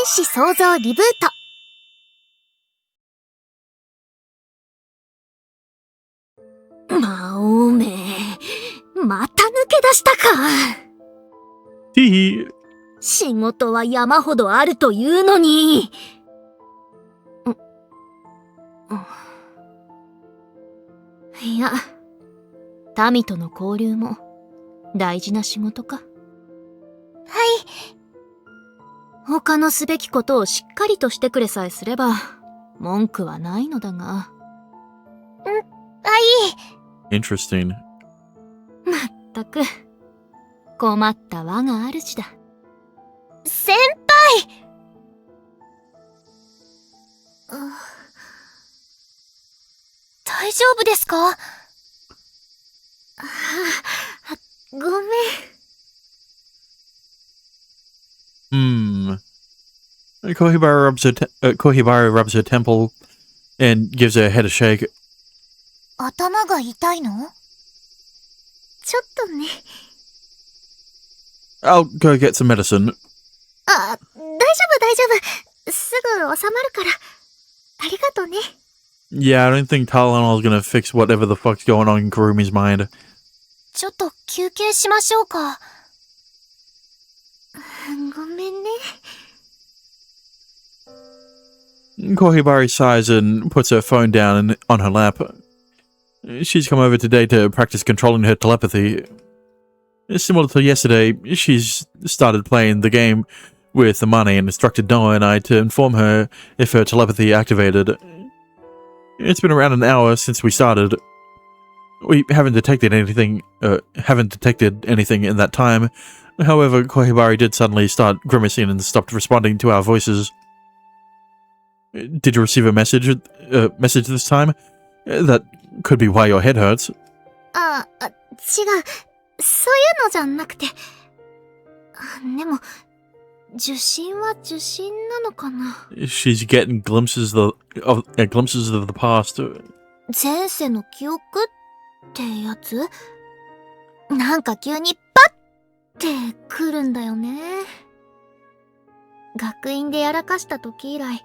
天使創造リブート。まあ、おめえ、また抜け出したか。仕事は山ほどあるというのに。いや、民との交流も大事な仕事か。はい。他のすべきことをしっかりとしてくれさえすれば文句はないのだが。はい。Interesting. まったく困った我が主だ。先輩。大丈夫ですか？ごめん。Kohibara rubs her temple and gives her head a shake. 頭が痛いの？ちょっとね。I'll go get some medicine. 大丈夫。すぐ収まるから。ありがとね。Yeah, I don't think Tylenol's gonna fix whatever the fuck's going on in Kurumi's mind. ちょっと休憩しましょうか。ごめんね。Kohibari sighs and puts her phone down on her lap. She's come over today to practice controlling her telepathy. Similar to yesterday, she's started playing the game with the money and instructed Noah and I to inform her if her telepathy activated. It's been around an hour since we started. We haven't detected anything in that time. However, Kohibari did suddenly start grimacing and stopped responding to our voices. Did you receive a message this time? That could be why your head hurts. 違う。そういうのじゃなくて。でも、受信は受信なのかな。 She's getting glimpses of the past. 前世の記憶ってやつ？なんか急にパッってくるんだよね。学院でやらかした時以来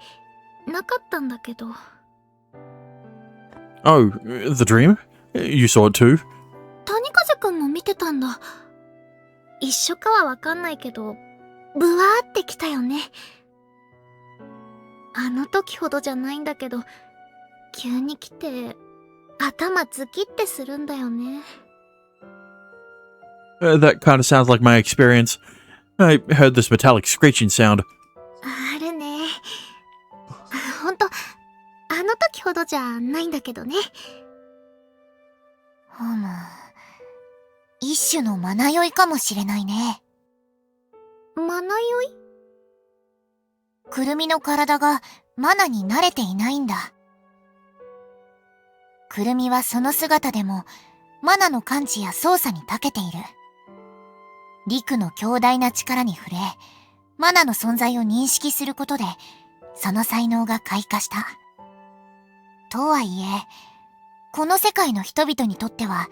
なかったんだけど。Oh, the dream? You saw it too? 谷風くんも見てたんだ。一緒かはわかんないけど、ブワーってきたよね。あの時ほどじゃないんだけど、急に来て頭ズキってするんだよね。That kind of sounds like my experience. I heard this metallic screeching sound. あるね。ほんと、あの時ほどじゃないんだけどね。一種のマナ酔いかもしれないね。マナ酔い？くるみの体がマナに慣れていないんだ。くるみはその姿でもマナの感知や操作に長けている。陸の強大な力に触れ、マナの存在を認識することで、その才能が開花した。とはいえ、この世界の人々にとっては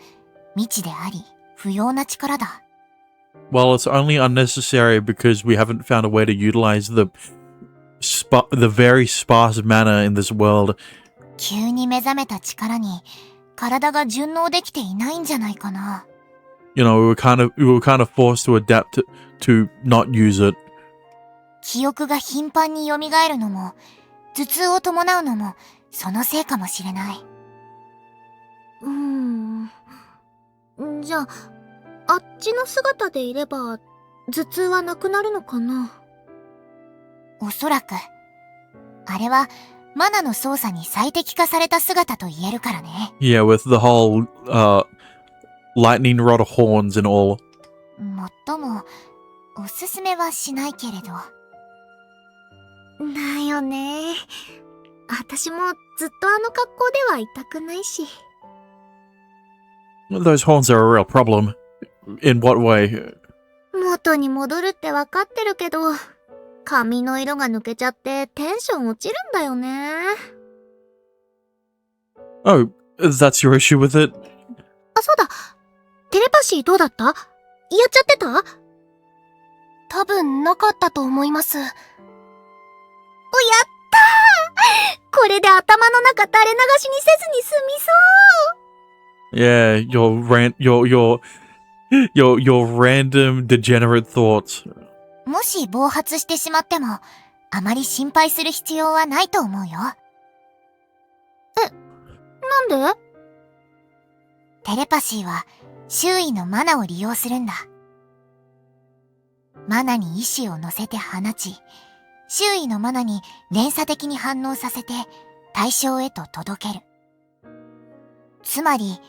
未知であり、不要な力だ。Well, it's only unnecessary because we haven't found a way to utilize the very sparse mana in this world. 急に目覚めた力に体が順応できていないんじゃないかな。You know, we were kind of forced to adapt to not use it. 記憶が頻繁に蘇るのも、頭痛を伴うのも、そのせいかもしれない。じゃあ、あっちの姿でいれば、頭痛はなくなるのかな？おそらく。あれは、マナの操作に最適化された姿と言えるからね。Yeah, with the whole, lightning rod horns and all. もっとも、おすすめはしないけれど。だよね。私もずっとあの格好ではいたくないし。Those horns are a real problem. In what way? 元に戻るってわかってるけど、髪の色が抜けちゃってテンション落ちるんだよね。Oh, that's your issue with it? あ、そうだ。テレパシーどうだった？やっちゃってた？多分なかったと思います。これで頭の中垂れ流しにせずに済みそう。 Yeah, your random degenerate thoughts. もし暴発してしまっても、あまり心配する必要はないと思うよ。なんで？テレパシーは周囲のマナを利用するんだ。マナに意志を乗せて放ち、周囲のマナに連鎖的に反応させて対象へと届ける。つまり、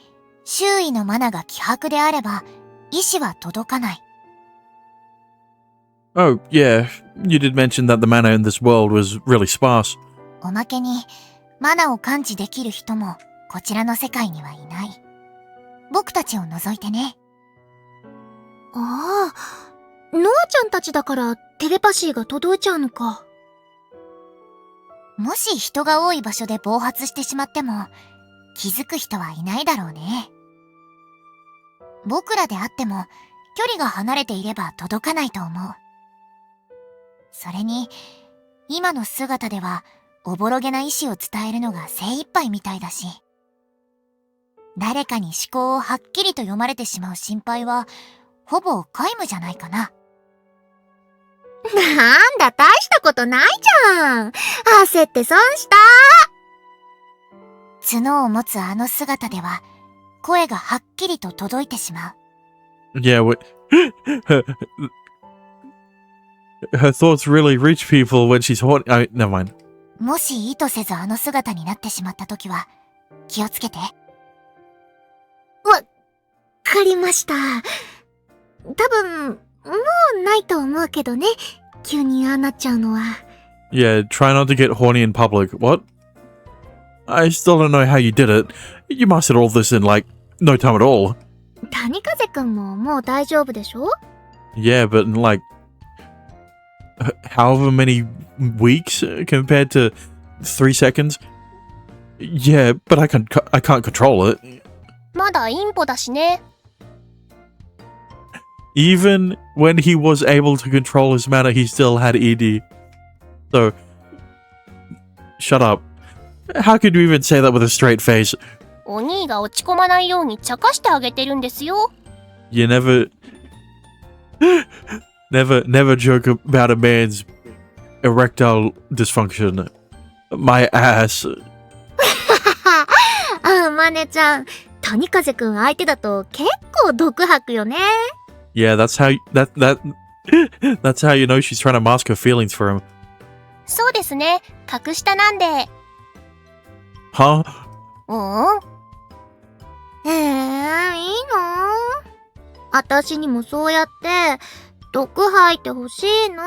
周囲のマナが希薄であれば、意志は届かない。Oh, yeah, you did mention that the mana in this world was really sparse. おまけに、マナを感知できる人もこちらの世界にはいない。僕たちを除いてね。ああ、ノアちゃんたちだからテレパシーが届いちゃうのか。もし人が多い場所で暴発してしまっても、気づく人はいないだろうね。僕らであっても、距離が離れていれば届かないと思う。それに、今の姿では、おぼろげな意志を伝えるのが精一杯みたいだし、誰かに思考をはっきりと読まれてしまう心配は、ほぼ皆無じゃないかな。なんだ、大したことないじゃん。焦って損した。角を持つあの姿では、声がはっきりと届いてしまう。Yeah, her thoughts really reach people when she's horny. Never mind. もし意図せずあの姿になってしまったときは、気をつけて。わかりました。多分、もうないと思うけどね。急にああなっちゃうのは。Yeah, try not to get horny in public. What? I still don't know how you did it. You mastered all this in, like, no time at all. 谷風くんももう大丈夫でしょ？ Yeah, but in, like, however many weeks compared to 3 seconds? Yeah, but I can't control it. まだインポだしね。Even when he was able to control his mana, he still had ED. So, shut up. How could you even say that with a straight face? お兄が落ち込まないように茶化してあげてるんですよ。You never joke about a man's erectile dysfunction. My ass. あ、マネちゃん。谷風くん相手だと結構毒吐くよね。Yeah, that's how you know she's trying to mask her feelings for him. そうですね。格下なんで。Huh? うん。いいの？私にもそうやって毒吐いてほしいな。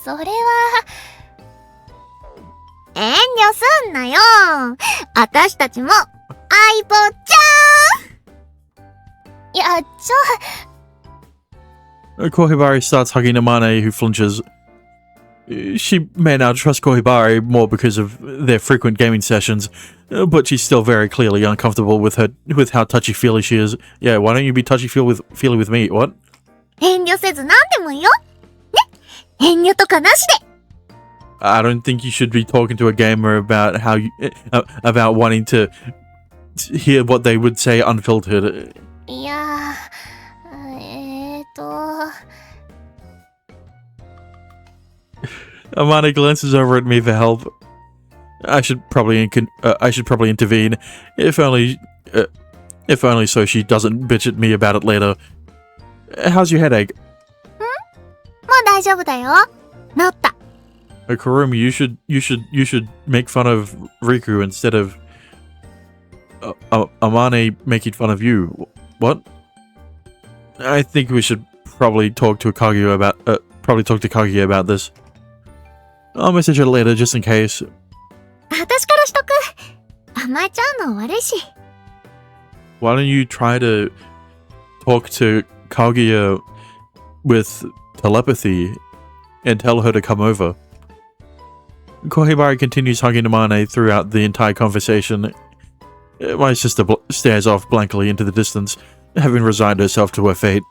それは。遠慮すんなよ。私たちも相棒ちいや、Kohibari starts hugging Amane, who flinches. She may now trust Kohibari more because of their frequent gaming sessions, but she's still very clearly uncomfortable with how touchy-feely she is. Yeah, why don't you be touchy-feely with me? What? ゃん。遠慮せず何でもいいよ。ね。遠慮とかなしで。I don't think you should be talking to a gamer about about wanting to hear what they would say unfiltered. いやAmane glances over at me for help. I should probably intervene, if only so she doesn't bitch at me about it later. How's your headache? もう大丈夫だよ。治った。Kurumi, you should make fun of Riku instead of Amane making fun of you. What? I think we should probably talk to Kaguya about this. I'll message her later just in case. 私からしとく。甘えちゃうの悪いし。Why don't you try to talk to Kaguya with telepathy and tell her to come over? Kohibari continues hugging Amane throughout the entire conversation. My sister stares off blankly into the distance, having resigned herself to her fate.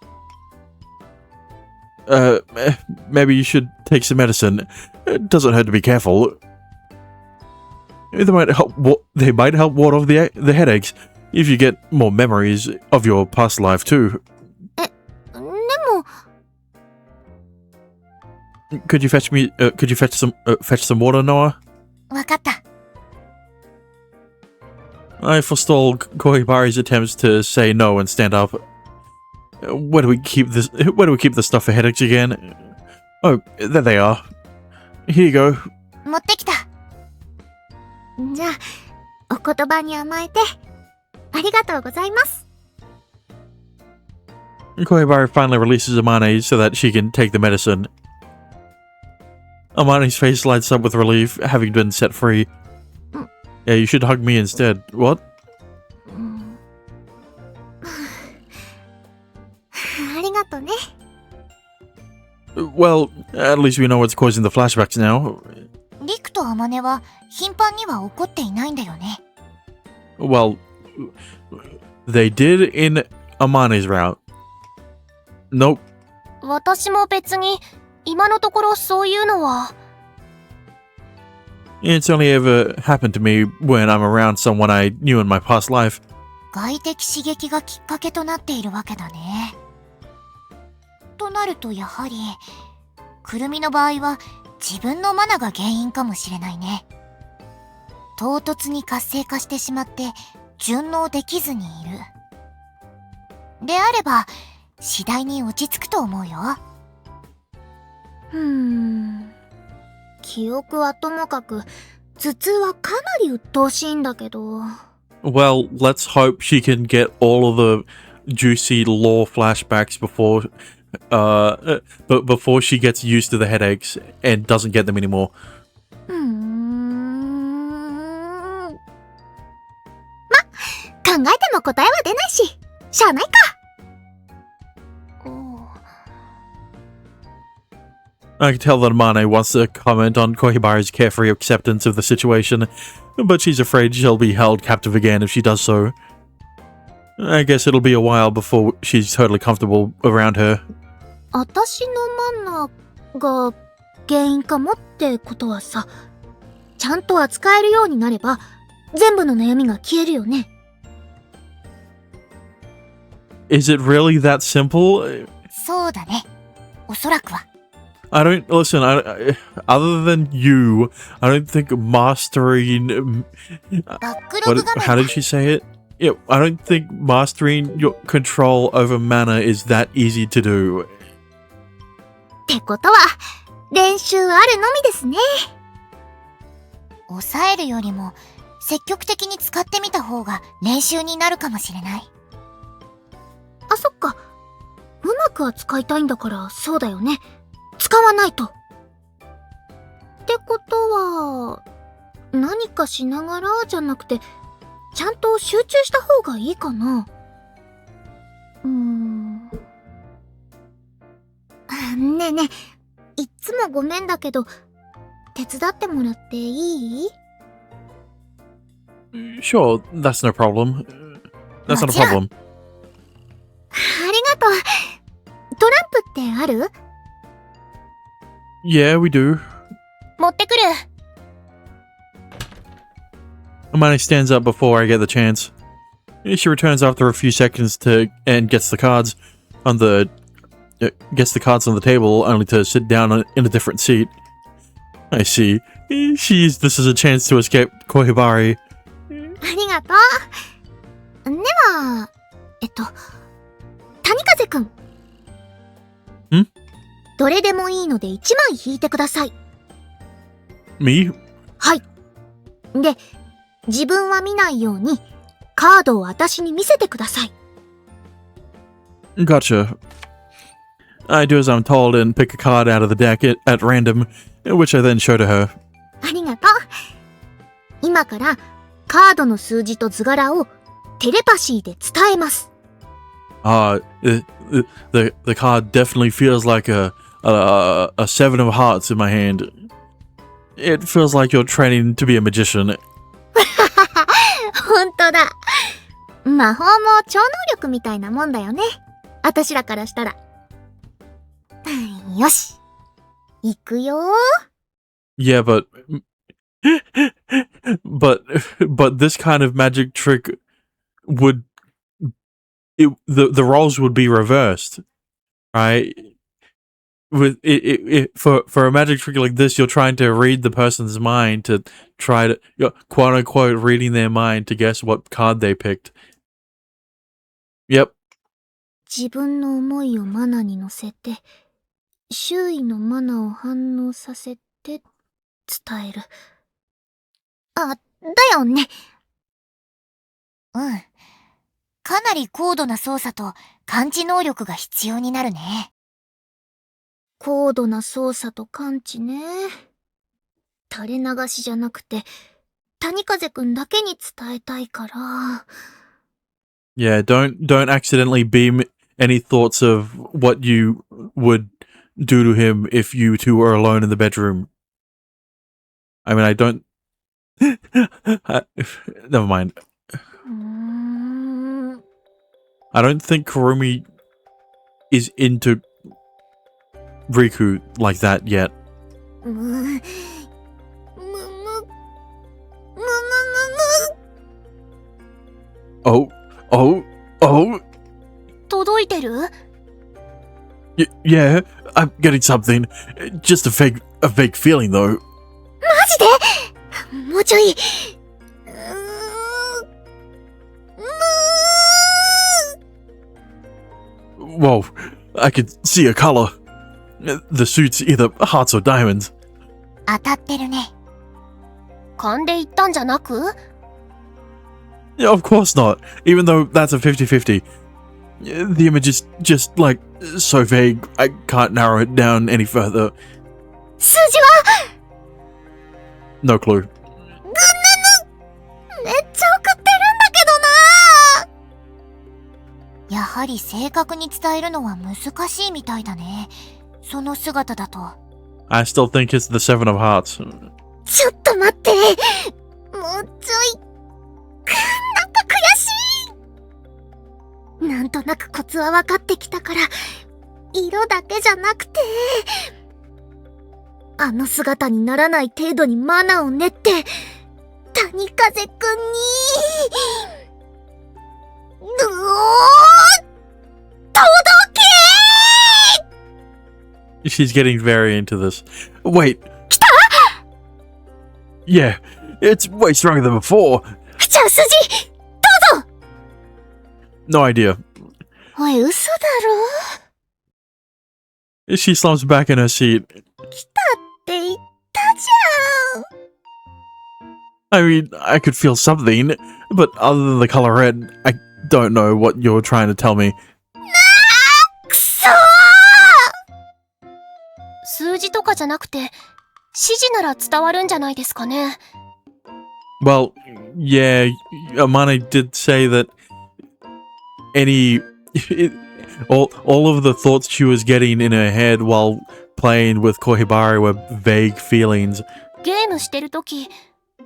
Maybe you should take some medicine. It doesn't hurt to be careful. They might help ward off the headaches if you get more memories of your past life too. でも、 Could you fetch some water, Noah? わかった。 I forestall Kohibari's attempts to say no and stand up. Where do we keep the stuff for headaches again? Oh, there they are. Here you go. 持ってきた。じゃあ、お言葉に甘えて、ありがとうございます。 Kohibari finally releases Amane so that she can take the medicine. Amane's face lights up with relief, having been set free. Yeah, you should hug me instead. What? ありがとね。 Well, at least we know what's causing the flashbacks now. リクとアマネは頻繁には怒っていないんだよね。Well, they did in Amane's route. Nope. 私も別に今のところそういうのは。 It's only ever happened to me when I'm around someone I knew in my past life. 外的刺激がきっかけとなっているわけだね。となるとやはり、くるみの場合は自分のマナが原因かもしれないね。唐突に活性化してしまって順応できずにいる。であれば、次第に落ち着くと思うよ。記憶はともかく、頭痛はかなり鬱陶しいんだけど。Well, let's hope she can get all of the juicy lore flashbacks before she gets used to the headaches and doesn't get them anymore. 考えても答えは出ないし、しゃあないか。I can tell that Amane wants to comment on Kohibari's carefree acceptance of the situation, but she's afraid she'll be held captive again if she does so. I guess it'll be a while before she's totally comfortable around her. 私のマナが原因かもってことはさ、ちゃんと扱えるようになれば、全部の悩みが消えるよね。Is it really that simple? そうだね。おそらくは。I don't listen. Other than you, I don't think mastering. バックログ画面 How did she say it? Yeah, I don't think mastering your control over mana is that easy to do. ってことは、練習あるのみですね。抑えるよりも積極的に使ってみた方が練習になるかもしれない。あ、そっか。うまく扱いたいんだからそうだよね。使わないと。ってことは、何かしながらじゃなくて、ちゃんと集中した方がいいかな。ねえねえ、いっつもごめんだけど、手伝ってもらっていい？ Sure, that's no problem. That's not a problem. ありがとう。トランプってある？ Yeah, we do. 持ってくる。 Amane stands up before I get the chance. She returns after a few seconds and gets the cards on the table, only to sit down in a different seat. I see. She used this as a chance to escape Kohibari. ありがとう。では、谷風くん。どれでもいいので1枚引いてください。Me? はい。で、自分は見ないように、カードを私に見せてください。Gotcha. I do as I'm told and pick a card out of the deck at random, which I then show to her. ありがとう。今から、カードの数字と図柄をテレパシーで伝えます。The card definitely feels like a seven of hearts in my hand. It feels like you're training to be a magician. ほんとだ。魔法も超能力みたいなもんだよね。私らからしたら。よし。行くよ。Yeah, but this kind of magic trick would the roles would be reversed, right? With for a magic trick like this, you're trying to read the person's mind to try to quote unquote reading their mind to guess what card they picked. Yep. 自分の思いをマナに乗せて、周囲のマナを反応させて伝える。あ、だよね。うん。かなり高度な操作と感知能力が必要になるね。高度な操作と感知ね。垂れ流しじゃなくて、谷風くんだけに伝えたいから。Yeah, don't accidentally beam any thoughts of what you would do to him if you two were alone in the bedroom. I mean, I don't. Never mind. I don't think Kurumi is into Riku like that yet. Oh. 届いてる？ Yeah, I'm getting something. Just a fake feeling, though. マジで？もうちょい。Whoa, I could see a color. The suit's either hearts or diamonds. 当たってるね。勘で言ったんじゃなく？ Yeah, of course not. Even though that's a 50-50. The image is just, like, so vague, I can't narrow it down any further. 数字は？ No clue. めっちゃ送ってるんだけどな。やはり正確に伝えるのは難しいみたいだね。その姿だと。I still think it's the Seven of Hearts. ちょっと待って。もうちょい。なんか悔しい。なんとなくコツは分かってきたから、色だけじゃなくて、あの姿にならない程度にマナを練って、谷風くんに、届けShe's getting very into this. Wait. 来た？ Yeah, it's way stronger than before. じゃあ数字、どうぞ。 No idea. おい、嘘だろ？ She slumps back in her seat. 来たって言ったじゃん。I mean, I could feel something, but other than the color red, I don't know what you're trying to tell me. くそー！数字とかじゃなくて、指示なら伝わるんじゃないですかね。Well, yeah, Amane did say that all of the thoughts she was getting in her head while playing with Kohibari were vague feelings. ゲームしてるとき、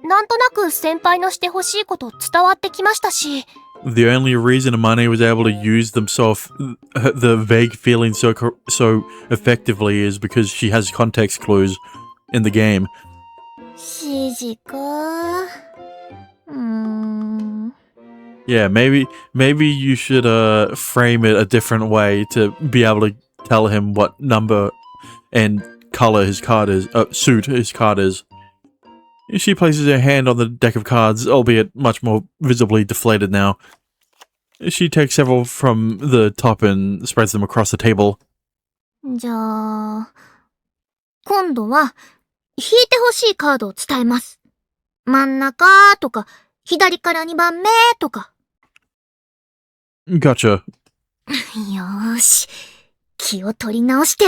なんとなく先輩のしてほしいこと伝わってきましたし。The only reason Amane was able to use the vague feelings so effectively is because she has context clues in the game. 指示か。Yeah, maybe you should frame it a different way to be able to tell him what number and color his card is, suit his card is. She places her hand on the deck of cards, albeit much more visibly deflated now. She takes several from the top and spreads them across the table. じゃあ、今度は、引いてほしいカードを伝えます。真ん中とか、左から2番目とか。Gotcha. よーし、気を取り直して。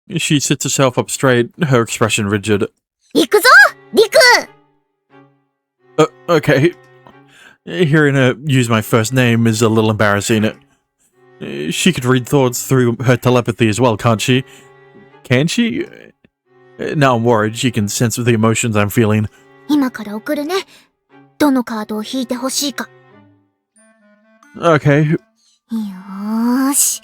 She sits herself up straight, her expression rigid. 行くぞリク！ Okay. Hearing her use my first name is a little embarrassing. She could read thoughts through her telepathy as well, can't she? Can she? Now I'm worried she can sense the emotions I'm feeling. 今から送るね。どのカードを引いてほしいか。Okay. よーし。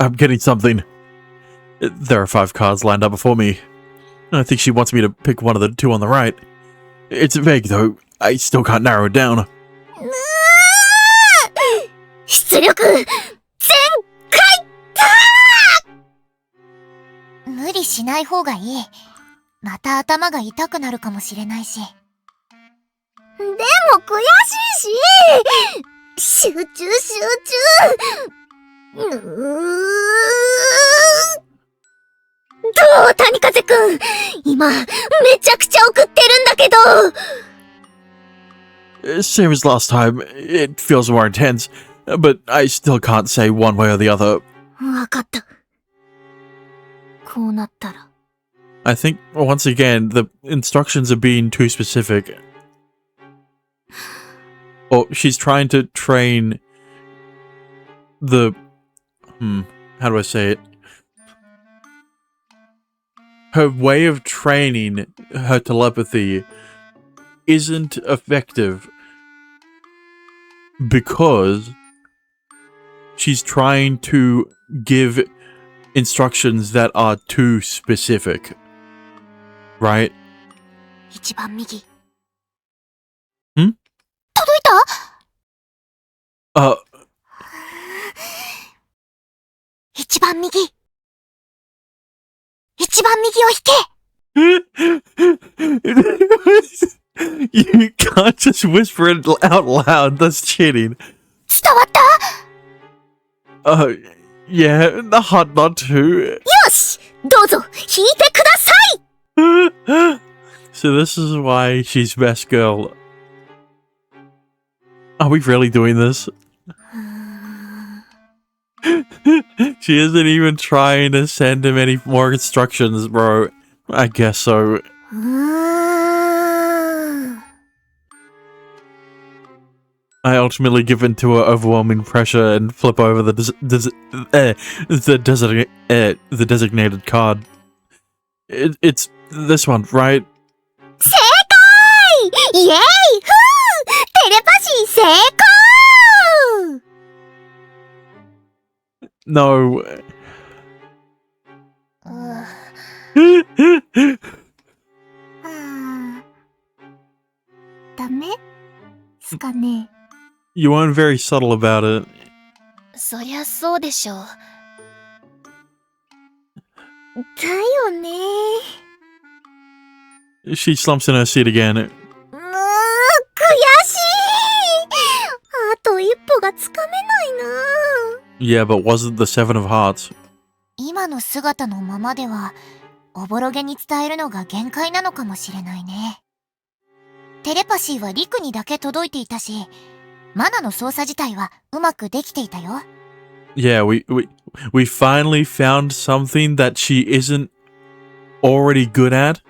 I'm getting something. There are 5 cards lined up before me. I think she wants me to pick one of the 2 on the right. It's vague, though. I still can't narrow it down. 出力全開無理しない方がいい。また頭が痛くなるかもしれないし。でも悔しいし集中どう谷風くん今めちゃくちゃ送ってるんだけど Same as last time. It feels more intense, but I still can't say one way or the other. わかったこうなったら I think, once again, the instructions are being too specific. Or she's trying to train the... how do I say it? Her way of training her telepathy isn't effective because she's trying to give instructions that are too specific. Right? 一番右ん届いた一番右一番右を引け You can't just whisper it out loud. That's cheating. 伝わった Yeah, hard not to. よしどうぞ引いてください So this is why she's best girl. Are we really doing this? She isn't even trying to send him any more instructions, bro. I guess so. I ultimately give in to her overwhelming pressure and flip over the designated card. It's this one, right? 正解イエーイふうテレパシー成功 No. ダメすかね You weren't very subtle about it. そりゃそうでしょう。だよね She slumps in her seat again. 悔しいあと一歩がつかめないな Yeah, but wasn't the 7 of hearts? 今の姿のままでは、おぼろげに伝えるのが限界なのかもしれないね。テレパシーはリクにだけ届いていたし、マナの操作自体はうまくできていたよ。Yeah, we finally found something that she isn't already good at,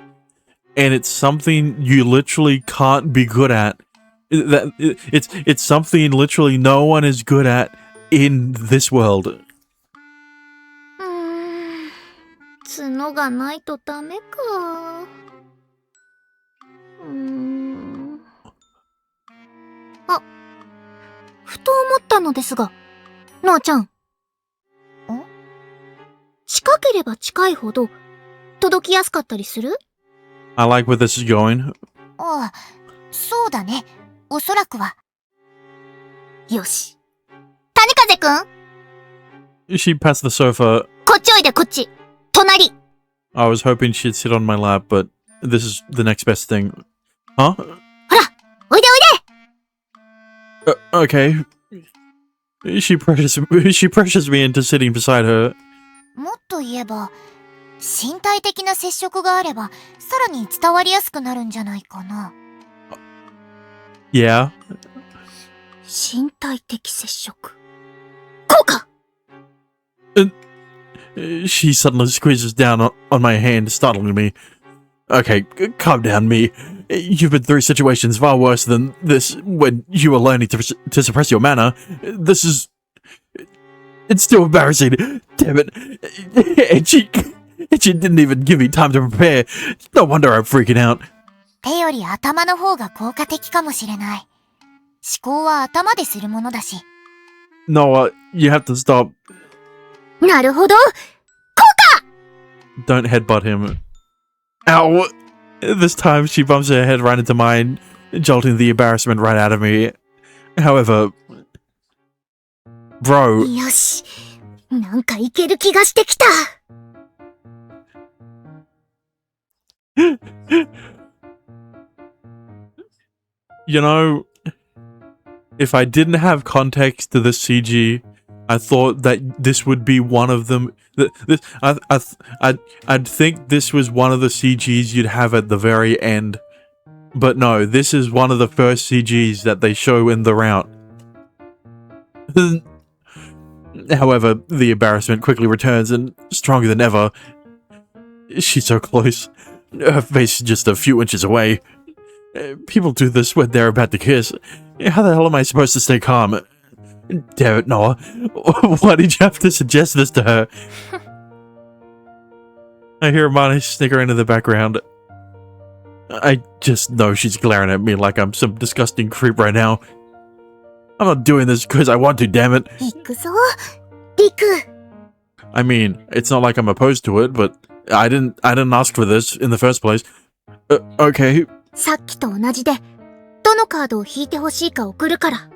and it's something you literally can't be good at. It's something literally no one is good at in this world. 角がないとダメかあ、ふと思ったのですがなあちゃん近ければ近いほど届きやすかったりする I like where this is going. ああ、そうだね。おそらくは。よし谷風くん She passed the sofa. こっちおいでこっち隣 I was hoping she'd sit on my lap, but this is the next best thing. Huh? ほらおいでおいで Okay. She pressures me into sitting beside her. もっと言えば、身体的な接触があれば、さらに伝わりやすくなるんじゃないかな。Yeah. 身体的接触こうか She suddenly squeezes down on my hand, startling me. Okay, calm down, me. You've been through situations far worse than this when you were learning to suppress your mana. This is... It's still embarrassing. Damn it. And she didn't even give me time to prepare. No wonder I'm freaking out. 手より頭の方が効果的かもしれない。思考は頭でするものだし。No, you have to stop. なるほど。 Don't headbutt him. Ow! This time she bumps her head right into mine, jolting the embarrassment right out of me. However, bro, よし。なんかいける気がしてきた。you know, if I didn't have context to the CG, I thought that this would be one of them. I'd think this was one of the CGs you'd have at the very end. But no, this is one of the first CGs that they show in the route. However, the embarrassment quickly returns and stronger than ever. She's so close. Her face is just a few inches away. People do this when they're about to kiss. How the hell am I supposed to stay calm? Damn it, Noah. Why did you have to suggest this to her? I hear Amani snickering in the background. I just know she's glaring at me like I'm some disgusting creep right now. I'm not doing this because I want to, damn it. 行くぞ。リク。 I mean, it's not like I'm opposed to it, but I didn't ask for this in the first place. Okay. さっきと同じで、どのカードを引いてほしいか送るから。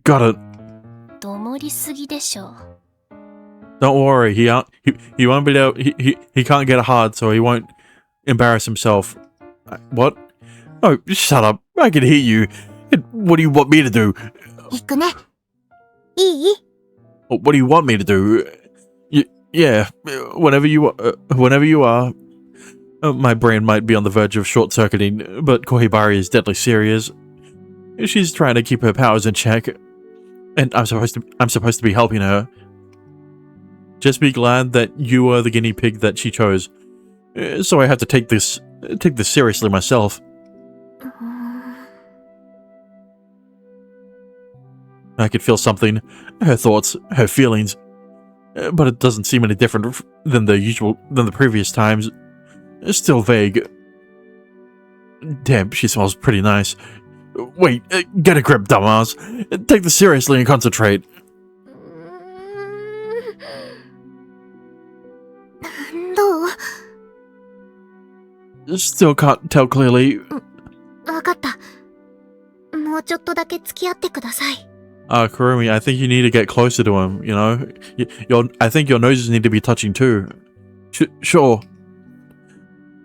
Got it. どもりすぎでしょ。 Don't worry, he won't be able, he can't get hard, so he won't embarrass himself. What? Oh, shut up. I can hear you. What do you want me to do? 行くね。いい？ What do you want me to do? Yeah, whenever you are. My brain might be on the verge of short-circuiting, but Kohibari is deadly serious. She's trying to keep her powers in check, and I'm supposed to be helping her. Just be glad that you are the guinea pig that she chose. So I have to take this seriously myself. I could feel something, her thoughts, her feelings, but it doesn't seem any different than the previous times. Still vague. Damn, she smells pretty nice. Wait, get a grip, dumbass. Take this seriously and concentrate. Still can't tell clearly. わかった。もうちょっとだけ付き合ってください。 Kurumi, I think you need to get closer to him, you know? I think your noses need to be touching too. Sure.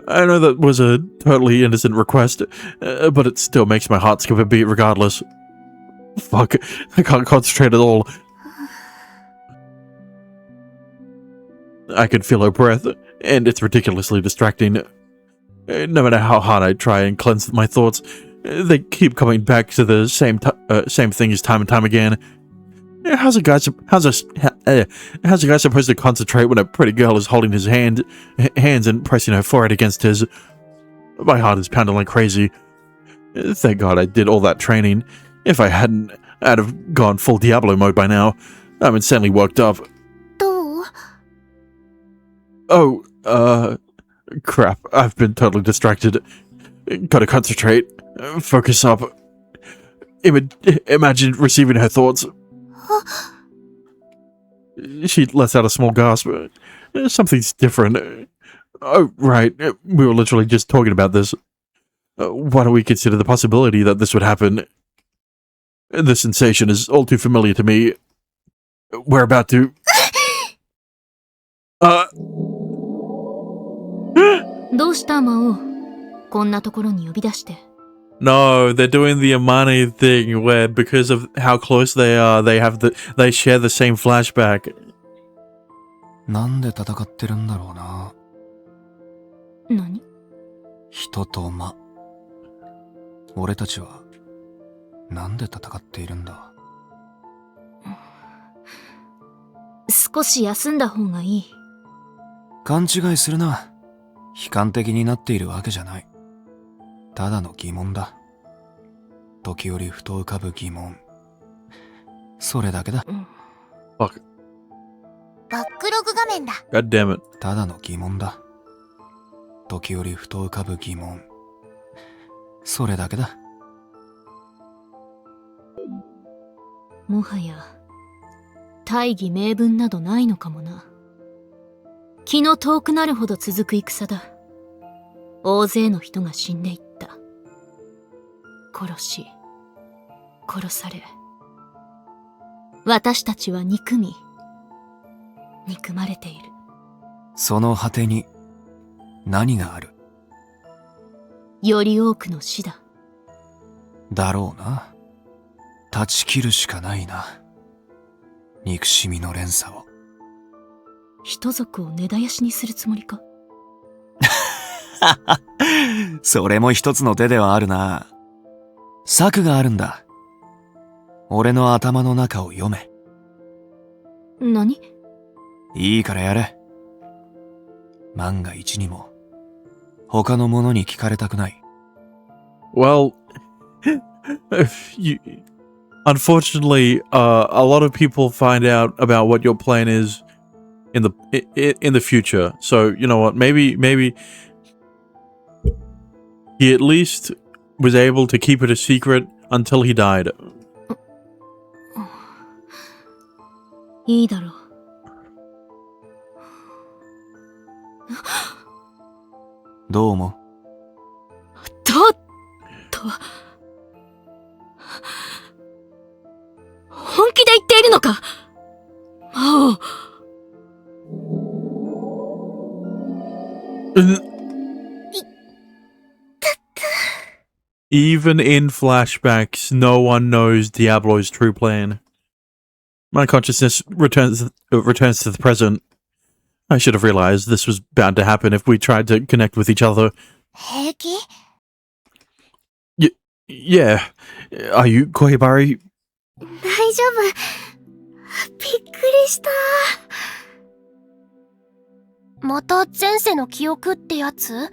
I know that was a totally innocent request, but it still makes my heart skip a beat regardless. Fuck, I can't concentrate at all. I can feel her breath, and it's ridiculously distracting. No matter how hard I try and cleanse my thoughts, they keep coming back to the same things time and time again. How's a guy supposed to concentrate when a pretty girl is holding his hands and pressing her forehead against his? My heart is pounding like crazy. Thank God I did all that training. If I hadn't, I'd have gone full Diablo mode by now. I'm insanely worked up. どう？ Oh, crap. I've been totally distracted. Gotta concentrate. Focus up. Imagine receiving her thoughts. She lets out a small gasp. Something's different. Oh, right. We were literally just talking about this. Why don't we consider the possibility that this would happen? The sensation is all too familiar to me. We're about to... どうした魔王？こんなところに呼び出して。 No, they're doing the Amane thing where because of how close they are, they share the same flashback. なんで戦ってるんだろうな。何？人と魔。俺たちはなんで戦っているんだ。少し休んだ方がいい。勘違いするな。悲観的になっているわけじゃない。ただの疑問だ。時折ふと浮かぶ疑問。それだけだ。Fuck. バックログ画面だ。God damn it. ただの疑問だ。時折ふと浮かぶ疑問。それだけだ。もはや大義名分などないのかもな。気の遠くなるほど続く戦だ。大勢の人が死んでいった。殺し、殺され。私たちは憎み、憎まれている。その果てに何がある？より多くの死だ。だろうな。断ち切るしかないな。憎しみの連鎖を。人族を根絶やしにするつもりか？それも一つの手ではあるな。策があるんだ。俺の頭の中を読め。何？いいからやれ。万が一にも他の者に聞かれたくない。Well, unfortunately, a lot of people find out about what your plan is in the future. So you know what? Maybe he at least was able to keep it a secret until he died. いいだろう。どう思う？とっと。本気で言っているのか？もう。Even in flashbacks, no one knows Diablo's true plan. My consciousness returns to the present. I should have realized this was bound to happen if we tried to connect with each other. 平気？ Yeah. Are you Kohibari? 大丈夫。びっくりした。また前世の記憶ってやつ？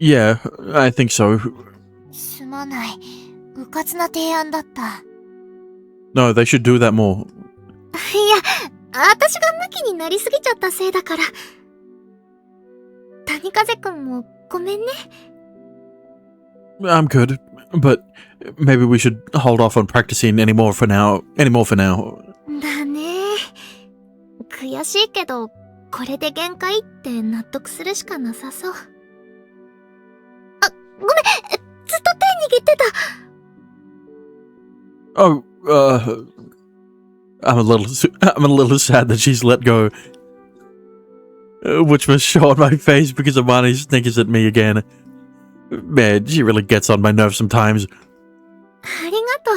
Yeah, I think so. すまない。うかつな提案だった。No, they should do that more. いや、私がムキになりすぎちゃったせいだから。谷風くんもごめんね。I'm good, but maybe we should hold off on practicing any more for now. だね。悔しいけど、これで限界って納得するしかなさそう。あ、ごめん、ずっと手握ってた。Oh, I'm a little sad that she's let go. Which must show on my face because Amani snickers at me again. Man, she really gets on my nerves sometimes. ありがと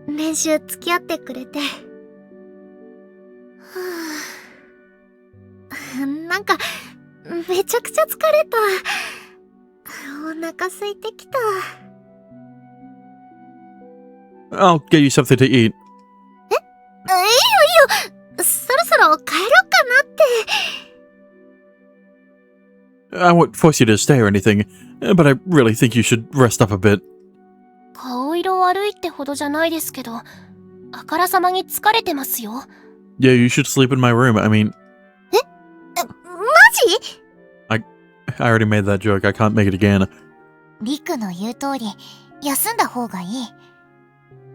う。練習付き合ってくれて。はあ、なんか、めちゃくちゃ疲れた。お腹空いてきた。I'll get you something to eat. いいよいいよ。そろそろ帰ろうかなって。I won't force you to stay or anything, but I really think you should rest up a bit. 顔色悪いってほどじゃないですけど、あからさまに疲れてますよ。Yeah, you should sleep in my room. I mean... マジ？ I already made that joke. I can't make it again. リクの言う通り、休んだ方がいい。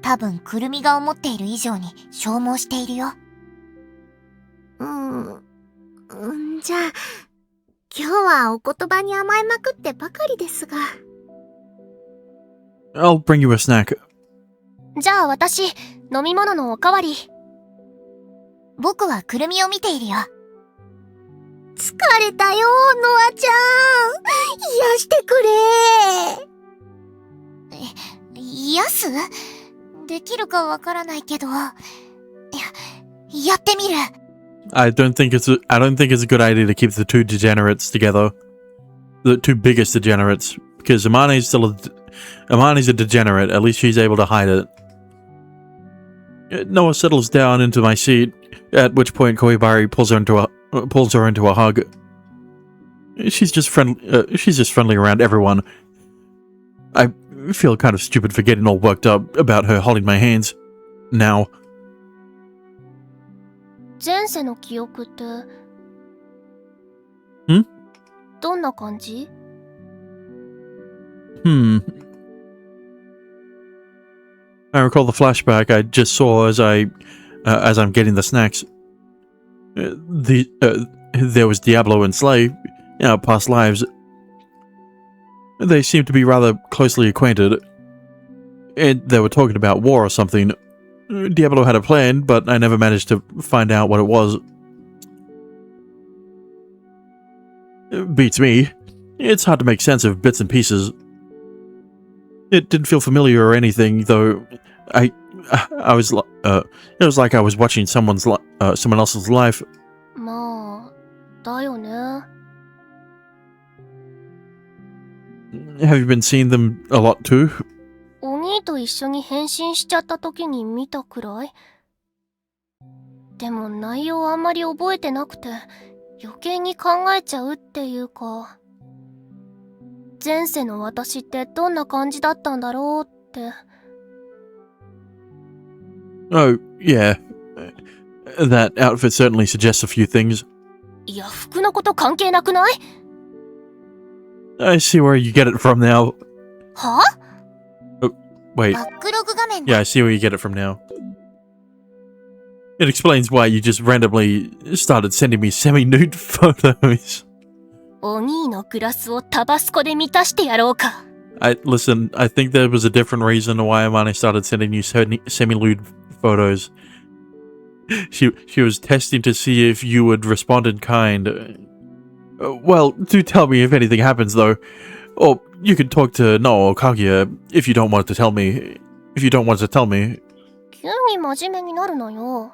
多分、くるみが思っている以上に消耗しているよ。じゃあ、今日はお言葉に甘えまくってばかりですが。I'll bring you a snack. じゃあ私、飲み物のおかわり。僕はくるみを見ているよ。疲れたよ、ノアちゃん。癒してくれ。癒す？できるかわからないけど、やってみる。I don't think it's a good idea to keep the two degenerates together. The two biggest degenerates. Because Amani's a degenerate. At least she's able to hide it. Noah settles down into my seat, at which point Koibari pulls her into a hug. She's just friendly around everyone. I feel kind of stupid for getting all worked up about her holding my hands. Now. 前世の記憶って。どんな感じ？ I I recall the flashback I just saw as I'm getting the snacks. There was Diablo and Slay, in our past lives. They seemed to be rather closely acquainted, and they were talking about war or something. Diablo had a plan, but I never managed to find out what it was. Beats me. It's hard to make sense of bits and pieces. It didn't feel familiar or anything, though. It was like I was watching someone else's life. まあ、だよね。Have you been seeing them a lot too? お兄と一緒に変身しちゃった時に見たくらい。でも内容あんまり覚えてなくて、余計に考えちゃうっていうか。前世の私ってどんな感じだったんだろうって。Oh, yeah. That outfit certainly suggests a few things. いや、服のこと関係なくない？ I see where you get it from now. は？ Wait. バックログ画面 Yeah, だ。 I see where you get it from now. It explains why you just randomly started sending me semi-nude photos. お兄のグラスをタバスコで満たしてやろうか。Listen, I think there was a different reason why Amane started sending you semi-lewd photos. She was testing to see if you would respond in kind. Well, do tell me if anything happens, though. Or you can talk to Noa or Kaguya if you don't want to tell me. If you don't want to tell me. 急に真面目になるのよ。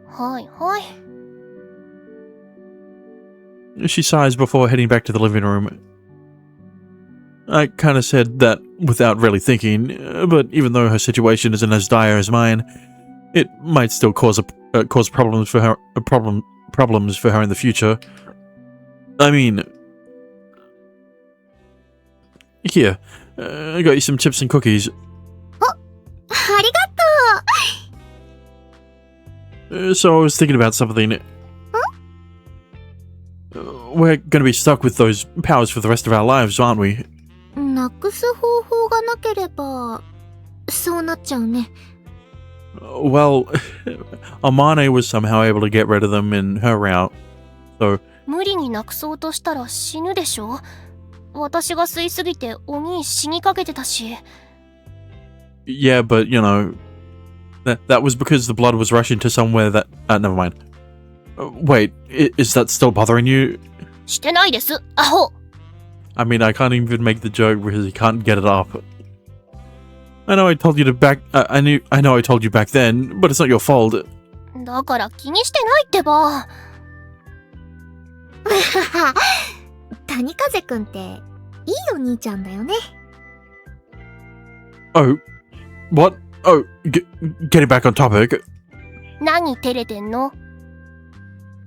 はいはい。She sighs before heading back to the living room. I kind of said that without really thinking, but even though her situation isn't as dire as mine, it might still cause problems for her. Problems for her in the future. I mean, here, I got you some chips and cookies. ありがと So I was thinking about something. We're gonna be stuck with those powers for the rest of our lives, aren't we? う。なくす方法がなければ、そうなっちゃうね。Well, Amane was somehow able to get rid of them in her route, so... 無理になくそうとしたら死ぬでしょ？私が吸いすぎてお兄死にかけてたし。Yeah, but, you know, that was because the blood was rushing to somewhere that... never mind. Wait, is that still bothering you? してないです、アホ。 I mean, I can't even make the joke because you can't get it up. I know I told you to back... I know I told you back then, but it's not your fault. だから気にしてないってば。谷風くんって、いいお兄ちゃんだよね。Oh, what? Oh, getting back on topic. 何照れてんの？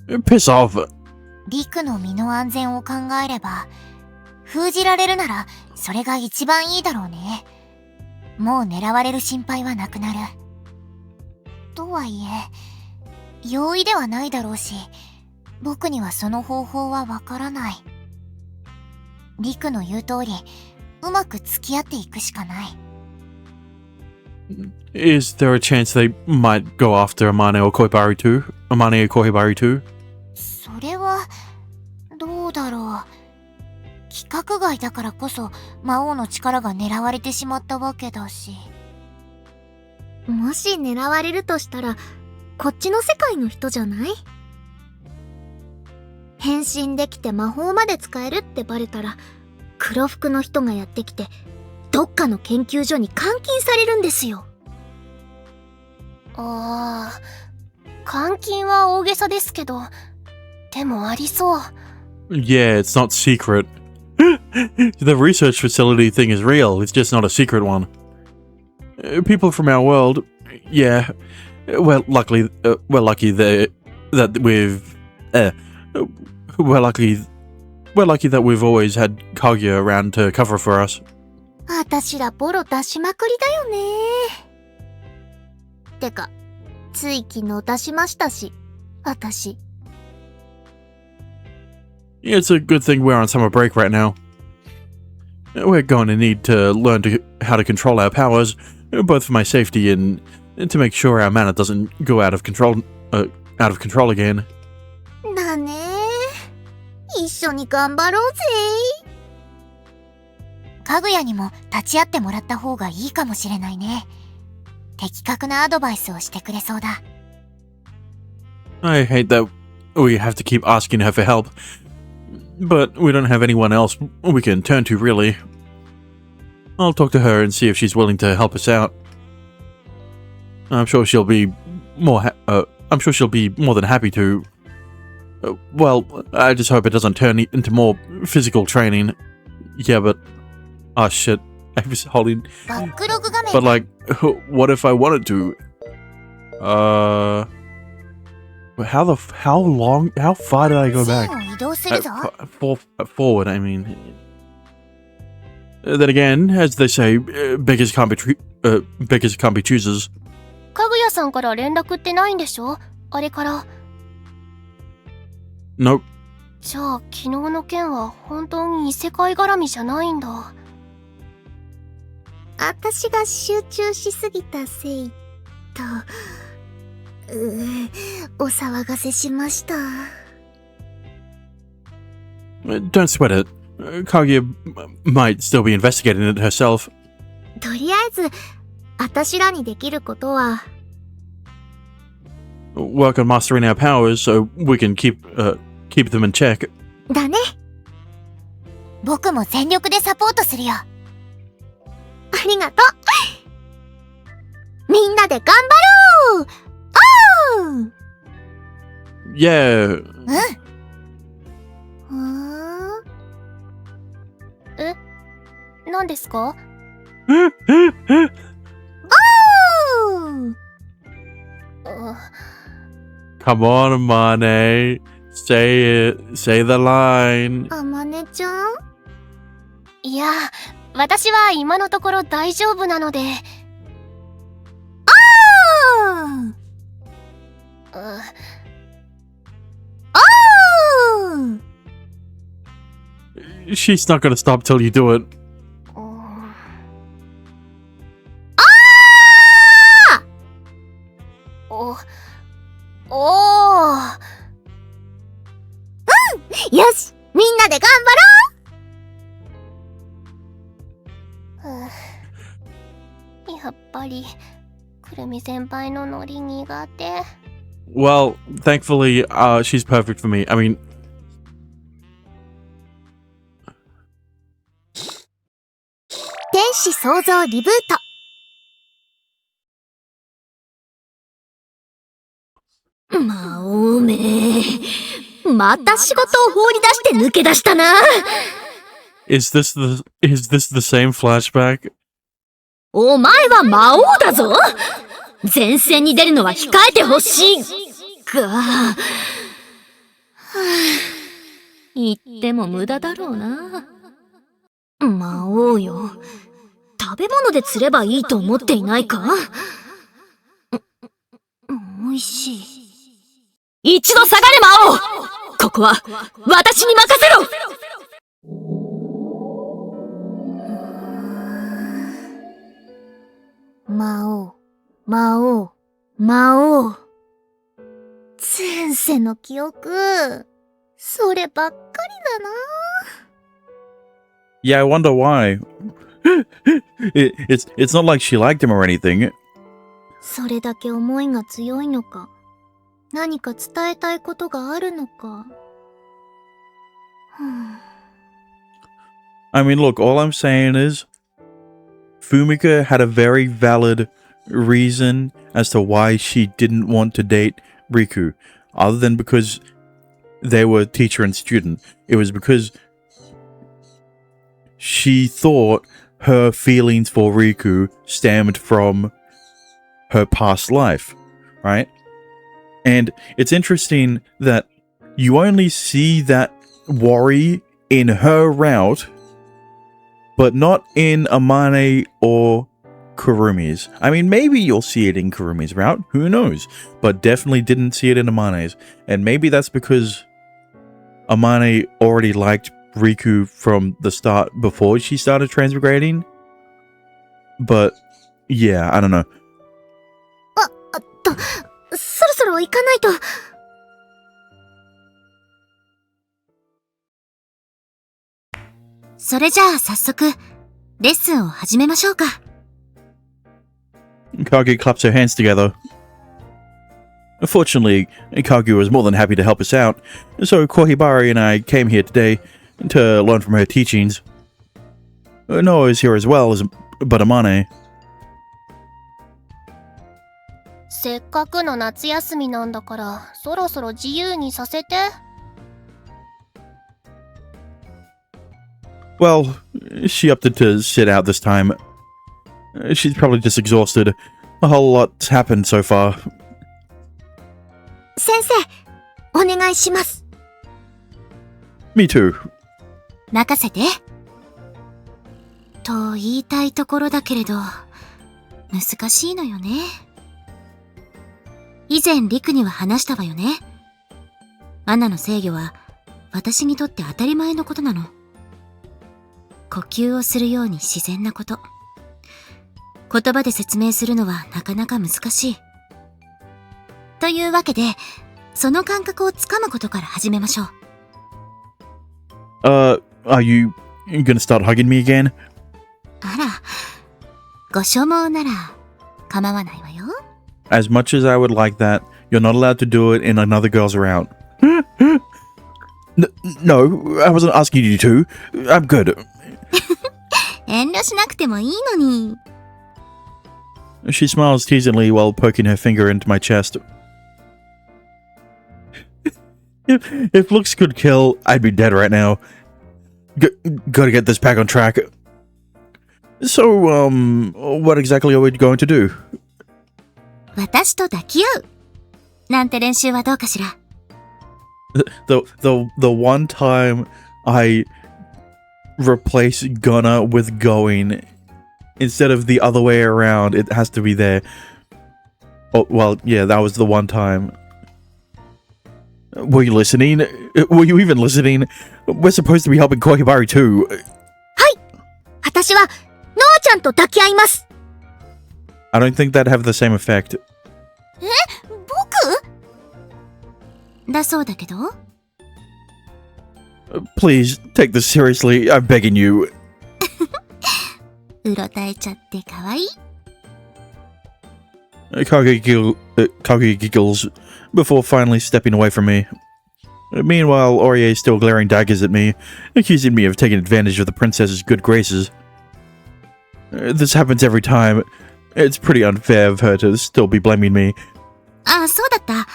Piss off. リクの身の安全を考えれば、封じられるならそれが一番いいだろうね。もう狙われる心配はなくなる。とはいえ、容易ではないだろうし、僕にはその方法はわからない。リクの言う通り、うまく付き合っていくしかない。Is there a chance they might go after Amane or Koibari too? Amane or Koibari too? それは、どうだろう。規格外だからこそ魔王の力が狙われてしまったわけだし。もし狙われるとしたら、こっちの世界の人じゃない？変身できて魔法まで使えるってバレたら、黒服の人がやってきて、どっかの研究所に監禁されるんですよ。ああ、監禁は大げさですけど、でもありそう。Yeah, it's not secret. The research facility thing is real, it's just not a secret one. People from our world, yeah, we're lucky that we're lucky that we've always had Kaguya around to cover for us. あたしらボロ出しまくりだよね。てか、つい昨日出しましたし、私。It's a good thing we're on summer break right now. We're going to need to learn how to control our powers, both for my safety and to make sure our mana doesn't go out of control again. だね。一緒に頑張ろうぜ。かぐやにも立ち会ってもらった方がいいかもしれないね。的確なアドバイスをしてくれそうだ。I hate that we have to keep asking her for help, but we don't have anyone else we can turn to, really. I'll talk to her and see if she's willing to help us out. I'm sure she'll be more than happy to. Well, I just hope it doesn't turn into more physical training. Yeah, but oh shit, I was holding. バックログ画面 But like, what if I wanted to? How far did I go 線 back? を移動するぞ。 Forward, I mean. Then again, as they say, beggars can't be choosers. かぐやさんから連絡ってないんでしょ？あれから。 Nope. じゃあ昨日の件は本当に異世界絡みじゃないんだ。私が集中しすぎたせいと、お騒がせしました。Don't sweat it. Kaguya might still be investigating it herself. とりあえず、私らにできることは、Work on mastering our powers so we can keep them in check. だね。僕も全力でサポートするよ。ありがとう。みんなで頑張ろう。おー Yeah. 何ですか？おー Come on, Mane. Say it. Say the line. あまねちゃん、いや、私は今のところ大丈夫なので。She's not gonna stop till you do it. よし、みんなで頑やっぱりくるみ先輩のノリ苦手。 Well, thankfully, she's perfect for me. I mean, 天使創造リブート。まあ、おめえ。また仕事を放り出して抜け出したな。is this the same flashback? お前は魔王だぞ。前線に出るのは控えてほしい。が、言っても無駄だろうな。魔王よ。食べ物で釣ればいいと思っていないか？おいしい。一度下がれ魔王！ここは私に任せろ！魔王、魔王、魔王。前世の記憶、そればっかりだな。Yeah, I wonder why. It's not like she liked him or anything. それだけ思いが強いのか、何か伝えたいことがあるのか。I mean, look, all I'm saying is Fumika had a very valid reason as to why she didn't want to date Riku, other than because they were teacher and student. It was because she thought her feelings for Riku stemmed from her past life, right? And it's interesting that you only see that worry in her route, but not in Amane or Kurumi's. I mean, maybe you'll see it in Kurumi's route, who knows? But definitely didn't see it in Amane's. And maybe that's because Amane already liked Riku from the start before she started transmigrating. But Yeah, I don't know. そろそろ行かないと。それじゃあ早速、レッスンを始めましょうか。Kage claps her hands together. Fortunately, Kage was more than happy to help us out, so Kohibari and I came here today to learn from her teachings. Noah is here as well, but Amane. せっかくの夏休みなんだから、そろそろ自由にさせて。Well, she opted to sit out this time. She's probably just exhausted. A whole lot's happened so far. 先生、お願いします。Me too. 任せて。と言いたいところだけれど、難しいのよね。以前リクには話したわよね。アナの制御は私にとって当たり前のことなの。呼吸をするように自然なこと。言葉で説明するのはなかなか難しい。というわけで、その感覚をつかむことから始めましょう。Are you gonna start hugging me again? あら、ご所望なら構わないわよ。As much as I would like that, you're not allowed to do it in another girl's around. No, I wasn't asking you to. I'm good. 遠慮しなくてもいいのに。She smiles teasingly while poking her finger into my chest. If looks could kill, I'd be dead right now. Gotta get this back on track. So, what exactly are we going to do? 私と抱き合うなんて練習はどうかしら。The one time I replace gonna with going instead of the other way around, it has to be there. Oh, well, yeah, that was the one time. Were you listening? Were you even listening? We're supposed to be helping Kohibari too. はい、私はノアちゃんと抱き合います。I don't think that'd have the same effect. 僕だそうだけど。Please, take this seriously. I'm begging you. うろたえちゃってかわいい。Kage giggles before finally stepping away from me. Meanwhile, Aurier is still glaring daggers at me, accusing me of taking advantage of the princess's good graces. This happens every time. It's pretty unfair of her to still be blaming me. あ、そうだった。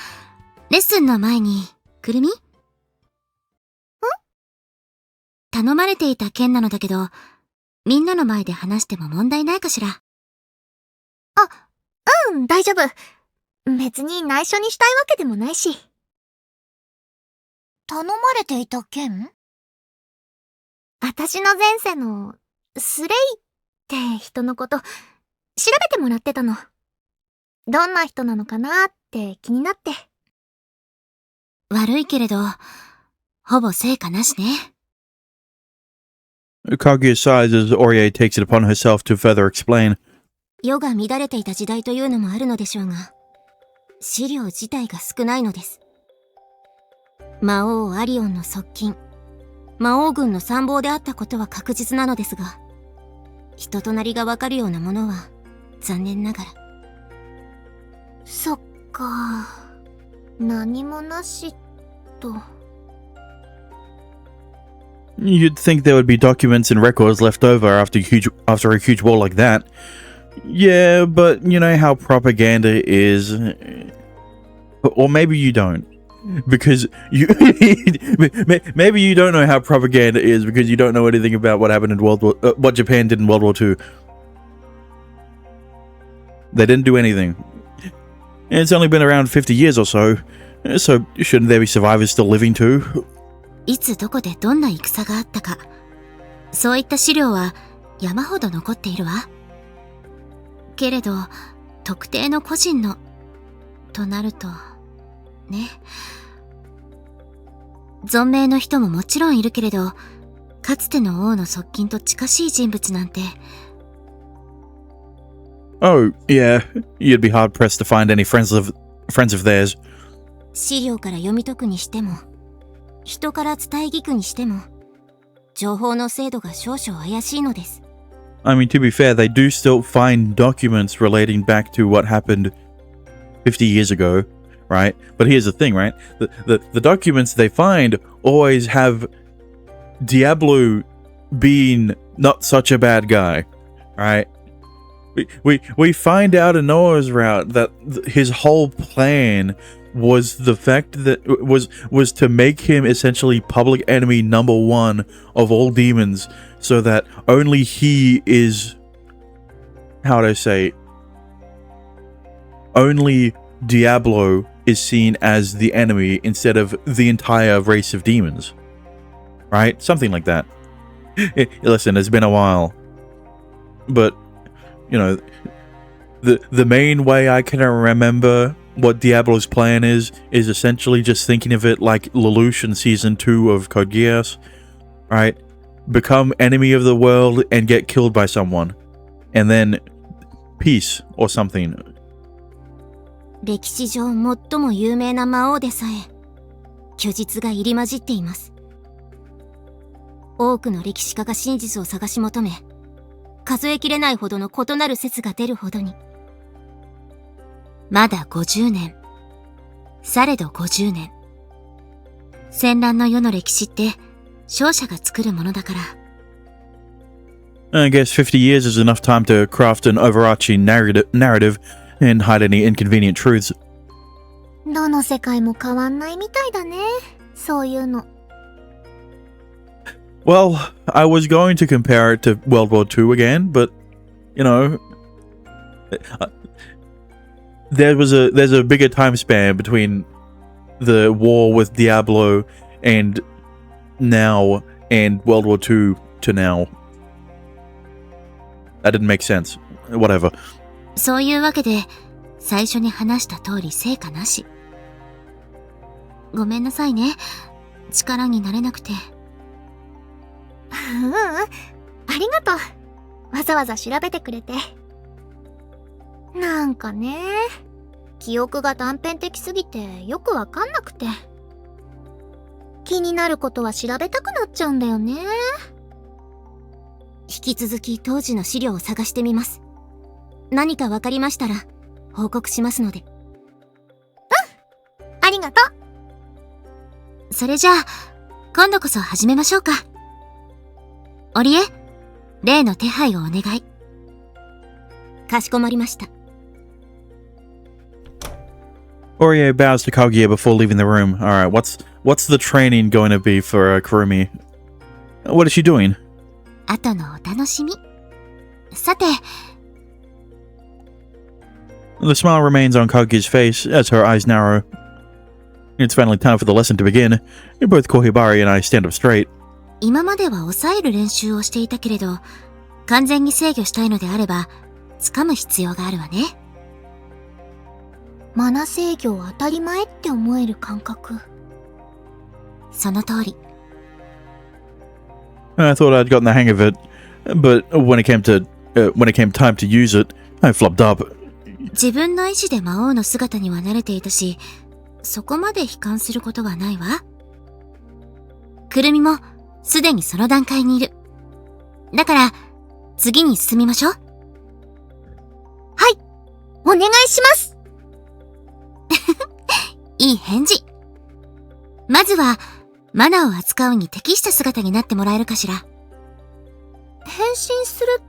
レッスンの前に、くるみ？頼まれていた件なのだけど、みんなの前で話しても問題ないかしら。あ、うん、大丈夫。別に内緒にしたいわけでもないし。頼まれていた件？私の前世の、スレイって人のこと、調べてもらってたの。どんな人なのかなって気になって。悪いけれど、ほぼ成果なしね。Kaguya sighs as Aurier takes it upon herself to further explain. 世が乱れていた時代というのもあるのでしょうが、資料自体が少ないのです。魔王アリオンの側近、魔王軍の参謀であったことは確実なのですが、人となりがわかるようなものは残念ながら。そっか、何もなしと。You'd think there would be documents and records left over after a huge war like that. Yeah, but you know how propaganda is. Or maybe you don't. Because you... maybe you don't know how propaganda is because you don't know anything about what happened in what Japan did in World War II. They didn't do anything. And it's only been around 50 years or so. So shouldn't there be survivors still living too? いつどこでどんな戦があったか、そういった資料は山ほど残っているわ。けれど、特定の個人の、となると、ね。存命の人ももちろんいるけれど、かつての王の側近と近しい人物なんて、Oh, yeah. You'd be hard pressed to find any friends of theirs. 資料から読み解くにしても、人から伝え聞くにしても、情報の精度が少々怪しいのです。I mean, to be fair, they do still find documents relating back to what happened 50 years ago, right? But here's the thing, right? The documents they find always have Diablo being not such a bad guy, right? We find out in Noah's route that his whole plan was the fact that was to make him essentially public enemy number one of all demons, so that only he is, how do I say, only Diablo is seen as the enemy instead of the entire race of demons, right? Something like that. Listen, it's been a while, but you know, the main way I can remember what Diablo's plan is essentially just thinking of it like Lelouch in Season 2 of Code Geass, right? Become enemy of the world and get killed by someone. And then peace or something. 歴史上最も有名な魔王でさえ、虚実が入り混じっています。多くの歴史家が真実を探し求め、数えきれないほどの異なる説が出るほどに。まだ50年。されど50年。戦乱の世の歴史って勝者が作るものだから。I guess 50 years is enough time to craft an overarching narrative and hide any inconvenient truths. どの世界も変わんないみたいだね。そういうの。Well, I was going to compare it to World War II again, but, you know, there's a bigger time span between the war with Diablo and now and World War II to now. That didn't make sense. Whatever. そういうわけで、最初に話した通り成果なし。ごめんなさいね。力になれなくて。ありがとう。わざわざ調べてくれて。なんかね、記憶が断片的すぎてよくわかんなくて。気になることは調べたくなっちゃうんだよね。引き続き当時の資料を探してみます。何かわかりましたら報告しますので。ありがとう。それじゃあ、今度こそ始めましょうか。オリエ、例の手配をお願い。かしこまりました。Orie bows to Kaguya before leaving the room. Alright, what's the training going to be for Kurumi? What is she doing? 後のお楽しみ。さて、The smile remains on Kaguya's face as her eyes narrow. It's finally time for the lesson to begin. Both Kohibari and I stand up straight. 今までは抑える練習をしていたけれど、完全に制御したいのであれば、掴む必要があるわね。マナ制御は当たり前って思える感覚。その通り。I thought I'd gotten the hang of it, but when it came time to use it, I flubbed up. 自分の意志で魔王の姿には慣れていたし、そこまで悲観することはないわ。くるみもすでにその段階にいる。だから、次に進みましょう。はい、お願いします。いい返事。まずは、マナを扱うに適した姿になってもらえるかしら。変身する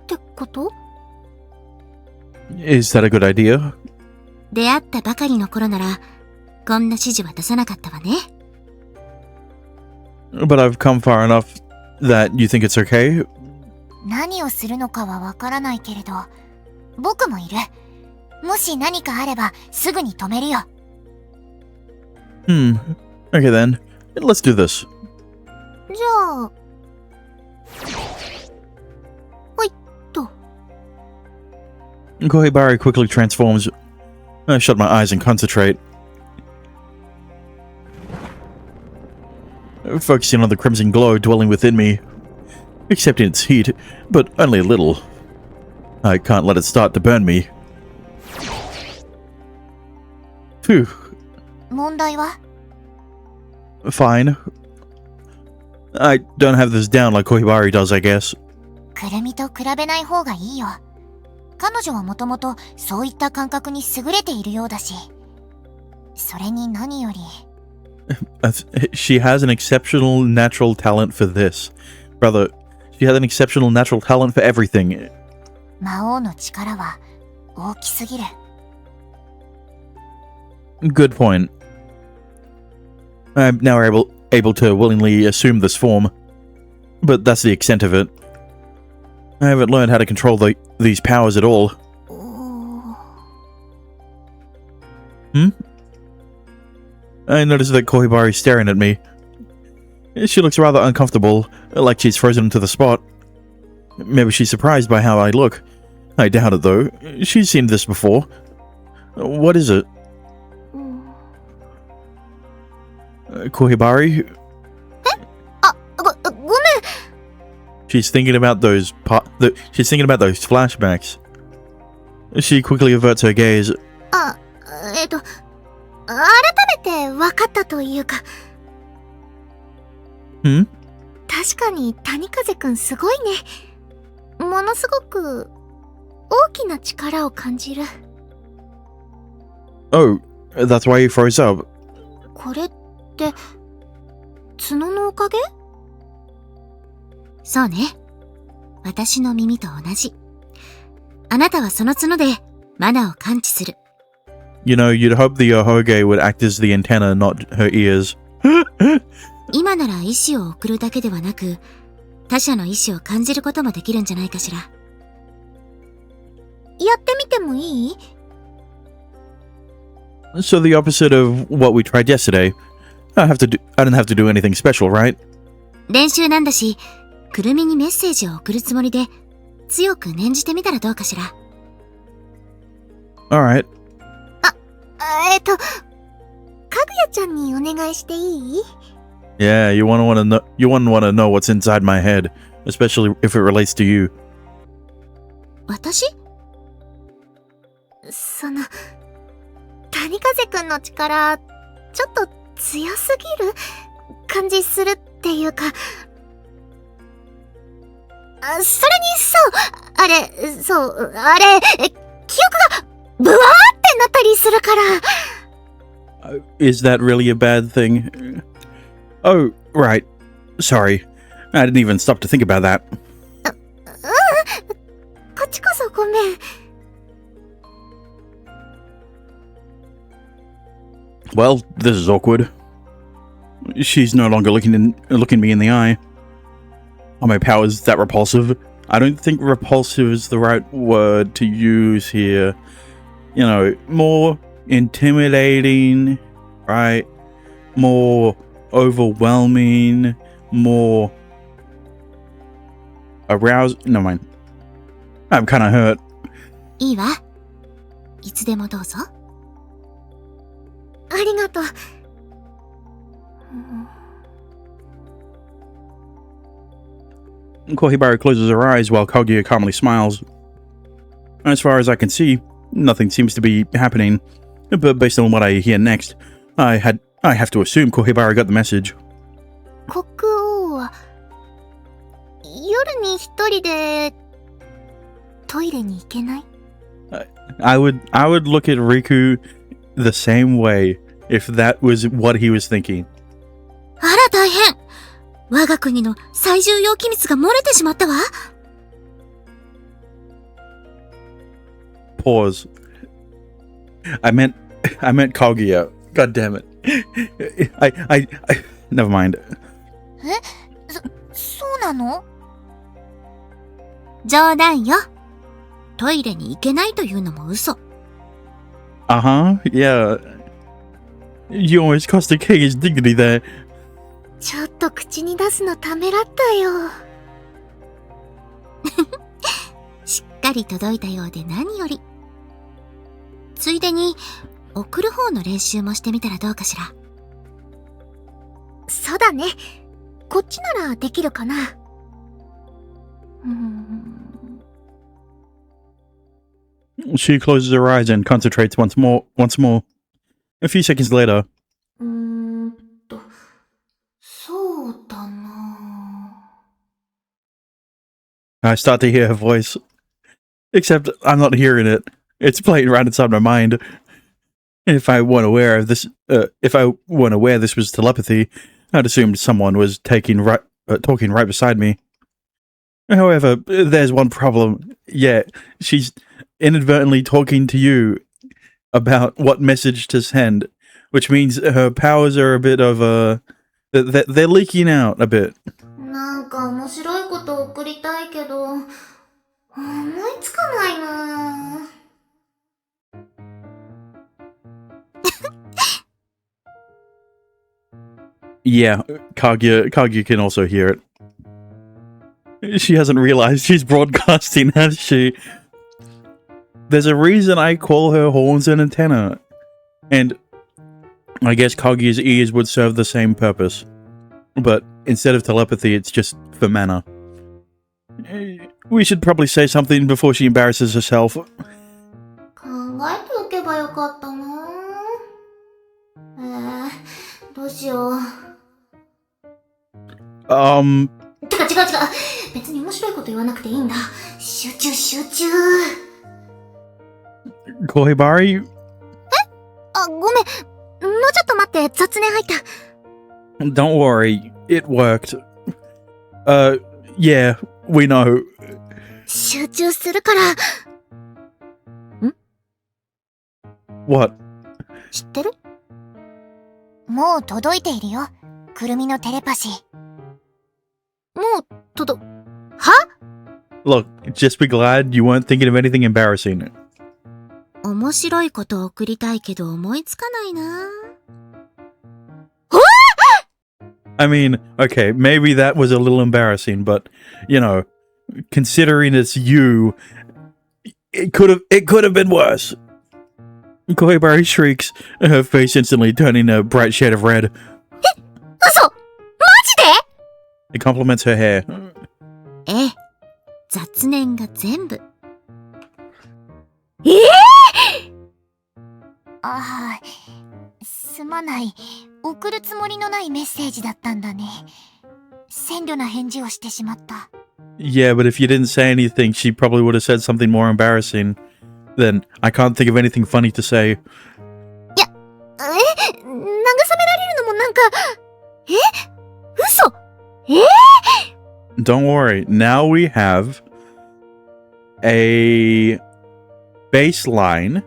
ってこと？ Is that a good idea? 出会ったばかりの頃なら、こんな指示は出さなかったわね。But I've come far enough that you think it's okay? 何をするのかはわからないけれど、僕もいる。もし何かあればすぐに止めるよ。Okay then. Let's do this. じゃあ、ほいっと。Kohibari quickly transforms. I shut my eyes and concentrate. Focusing on the crimson glow dwelling within me. Accepting its heat, but only a little. I can't let it start to burn me. Phew, 問題は fine. I don't have this down like Kohibari does, I guess. くるみと比べない方がいいよ。彼女はもともとそういった感覚に優れているようだし。それに何より。She has an exceptional natural talent for this. Brother, she has an exceptional natural talent for everything. 魔王の力は大きすぎる。Good point. I'm now able to willingly assume this form. But that's the extent of it. I haven't learned how to control these powers at all. おー Hmm? I noticed that Kohibari's staring at me. She looks rather uncomfortable, like she's frozen into the spot. Maybe she's surprised by how I look. I doubt it though. She's seen this before. What is it? Kohibari? あ、ごめん。 She's thinking about those she's thinking about those flashbacks. She quickly averts her gaze. あ、改めて分かったというか。Hmm? 確かに谷風くんすごいね。ものすごく大きな力を感じる。Oh, that's why you froze up. これって角のおかげ？そうね。私の耳と同じ。あなたはその角でマナを感知する。You know, you'd hope the Yohoge would act as the antenna, not her ears. 今なら意志を送るだけではなく、他者の意志を感じることもできるんじゃないかしら。やってみてもいい？ So the opposite of what we tried yesterday. I don't have to do anything special, right? 練習なんだし、くるみにメッセージを送るつもりで、強く念じてみたらどうかしら。Alright. かぐやちゃんにお願いしていい？ Yeah, you wouldn't want to know what's inside my head, especially if it relates to you. 私？谷風くんの力、ちょっと強すぎる感じするっていうか。それにあれ、記憶がブワーってなったりするから。Is that really a bad thing? Oh, right. Sorry. I didn't even stop to think about that. こっちこそごめん。Well, this is awkward. She's no longer looking me in the eye. Are my powers that repulsive? I don't think repulsive is the right word to use here. You know, more intimidating, right? More overwhelming, more aroused. No mind. I'm kind of hurt. いいわ。いつでもどうぞ。ありがとう。Kohibari closes her eyes while Kaguya calmly smiles. As far as I can see, nothing seems to be happening. But based on what I hear next, I have to assume Kohibari got the message. 国王は夜に一人でトイレに行けない？ I would look at Riku the same way if that was what he was thinking. あら大変。我が国の最重要機密が漏れてしまったわ。Pause. I meant Kaguya. God damn it. I never mind. そうなの？冗談よ。トイレに行けないというのも嘘。Uh-huh, yeah. You almost cost the king his dignity there. ちょっと口に出すのためらったよ。しっかり届いたようで何より。ついでに、送る方の練習もしてみたらどうかしら。そうだね。こっちならできるかな。She closes her eyes and concentrates once more. A few seconds later, そうだな。 I start to hear her voice. Except I'm not hearing it. It's playing right inside my mind. If I weren't aware of this, this was telepathy, I'd assumed someone was talking right beside me. However, there's one problem. Yeah, she's inadvertently talking to you about what message to send, which means her powers are a bit of they're leaking out a bit. なんか面白いこと送りたいけど、思いつかないな。Yeah, Kaguya can also hear it. She hasn't realized she's broadcasting, has she? There's a reason I call her horns and antenna. And I guess Kaguya's ears would serve the same purpose. But instead of telepathy, it's just for mana. We should probably say something before she embarrasses herself. 考えておけばよかったな。どうしよう。てか違う。別に面白いこと言わなくていいんだ。集中。Kohibari? あ、ごめん。もうちょっと待って、雑念入った。Don't worry, it worked. Yeah, we know. 集中するから。What? 知ってる？もう届いているよ。くるみのテレパシー。もう、は？ Look, just be glad you weren't thinking of anything embarrassing. 面白いこと送りたいけど思いつかないな。I mean, okay, maybe that was a little embarrassing, but, you know, considering it's you, it could have been worse. Kohibari shrieks, her face instantly turning a bright shade of red. 嘘！マジで？ It compliments her hair. ええ。雑念が全部。ああ、すまない。送るつもりのないメッセージだったんだね。鮮慮な返事をしてしまった。Yeah, but if you didn't say anything, she probably would have said something more embarrassing. Then I can't think of anything funny to say. 慰められるのもなんか、嘘Don't worry, now we have a baseline.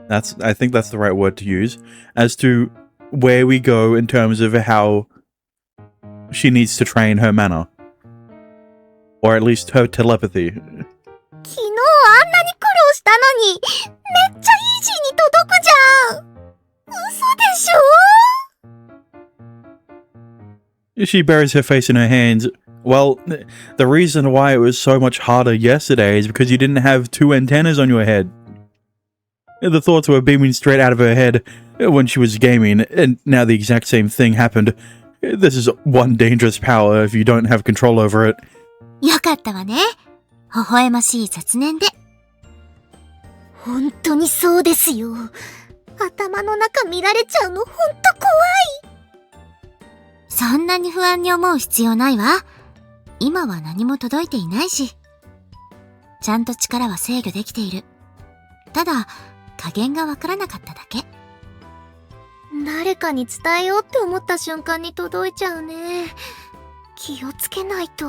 I think that's the right word to use, as to where we go in terms of how she needs to train her mana. Or at least her telepathy. 昨日あんなに苦労したのに、めっちゃイージーに届くじゃん。嘘でしょ？ She buries her face in her hands. Well, the reason why it was so much harder yesterday is because you didn't have two antennas on your head. The thoughts were beaming straight out of her head when she was gaming, and now the exact same thing happened. This is one dangerous power if you don't have control over it. よかったわね。微笑ましい雑念で。本当にそうですよ。頭の中見られちゃうのほんと怖い。そんなに不安に思う必要ないわ。今は何も届いていないし。ちゃんと力は制御できている。ただ、加減がわからなかっただけ。誰かに伝えようって思った瞬間に届いちゃうね。気をつけないと。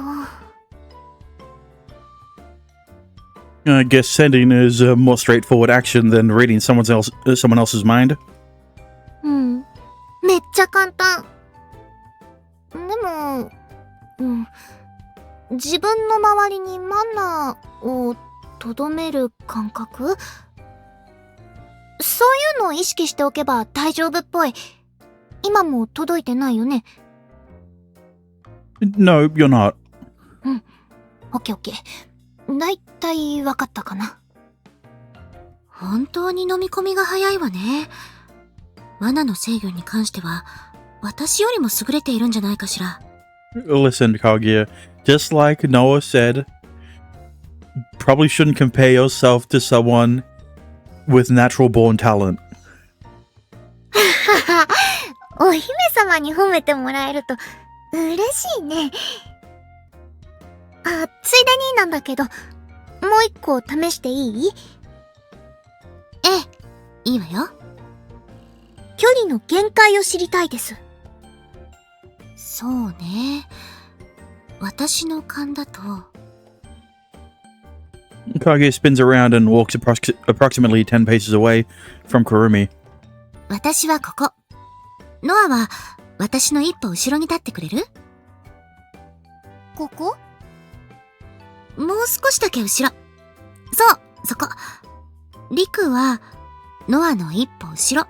I guess sending is a more straightforward action than reading someone else's mind. うん。めっちゃ簡単。でも、自分の周りにマナーをとどめる感覚？そういうのを意識しておけば大丈夫っぽい。今も届いてないよね。No, you're not. オッケーオッケー。だいたいわかったかな。本当に飲み込みが早いわね。罠の制御に関しては、私よりも優れているんじゃないかしら。Listen, Kaguya, just like Noah said, probably shouldn't compare yourself to someone with natural born talent. お姫様に褒めてもらえると嬉しいね。あ、ついでになんだけど、もう一個試していい？ええ、いいわよ。距離の限界を知りたいです。そうね。私の勘だと。Kage spins around and walks approximately 10 paces away from Kurumi. 私はここ。ノアは私の一歩後ろに立ってくれる？ここ？もう少しだけ後ろ。そう、そこ。リクはノアの一歩後ろ。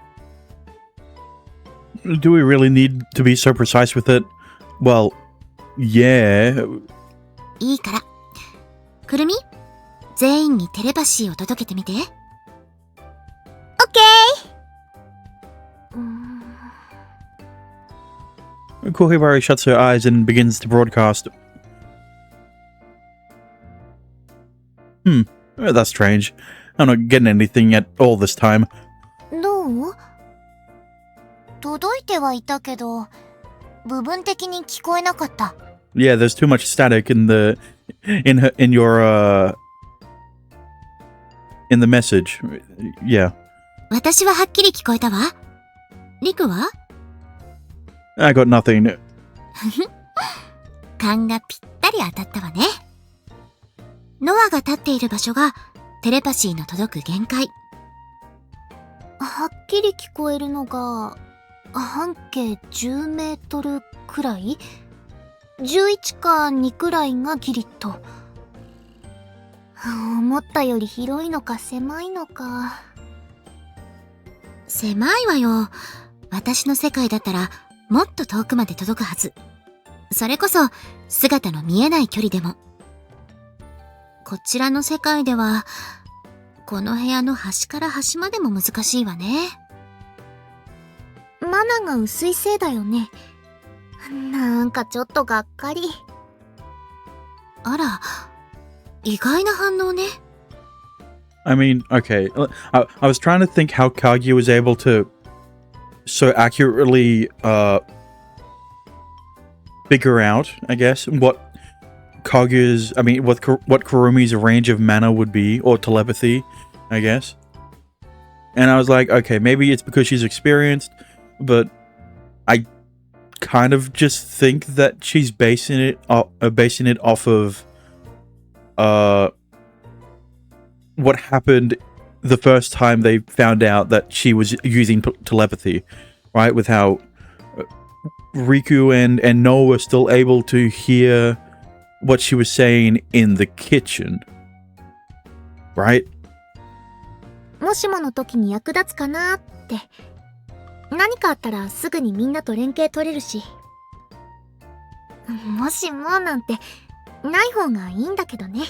Do we really need to be so precise with it? Well, yeah. いいから。くるみ、全員にテレパシーを届けてみて。オッケー。Kohibari shuts her eyes and begins to broadcast. That's strange. I'm not getting anything at all this time. どう？届いてはいたけど、部分的に聞こえなかった。Yeah, there's too much static in the in the message. Yeah. 私ははっきり聞こえたわ。リクは？ I got nothing. 勘がぴったり当たったわね。ノアが立っている場所がテレパシーの届く限界。はっきり聞こえるのが半径10メートルくらい？ 11か2くらいがギリッと。思ったより広いのか狭いのか。狭いわよ。私の世界だったらもっと遠くまで届くはず。それこそ姿の見えない距離でも。こちらの世界ではこの部屋の端から端までも難しいわね。マナが薄いせいだよね。なんかちょっとがっかり。あら、意外な反応ね。I mean, okay. I was trying to think how Kage was able to so accurately figure out, I guess, what Kurumi's range of mana would be, or telepathy, I guess. And I was like, okay, maybe it's because she's experienced, but I kind of just think that she's basing it off of what happened the first time they found out that she was using telepathy, right? With how Riku and Noah were still able to hear what she was saying in the kitchen, right? もしもの時に役立つかなって。何かあったらすぐにみんなと連携取れるし。もしもなんてない方がいいんだけどね。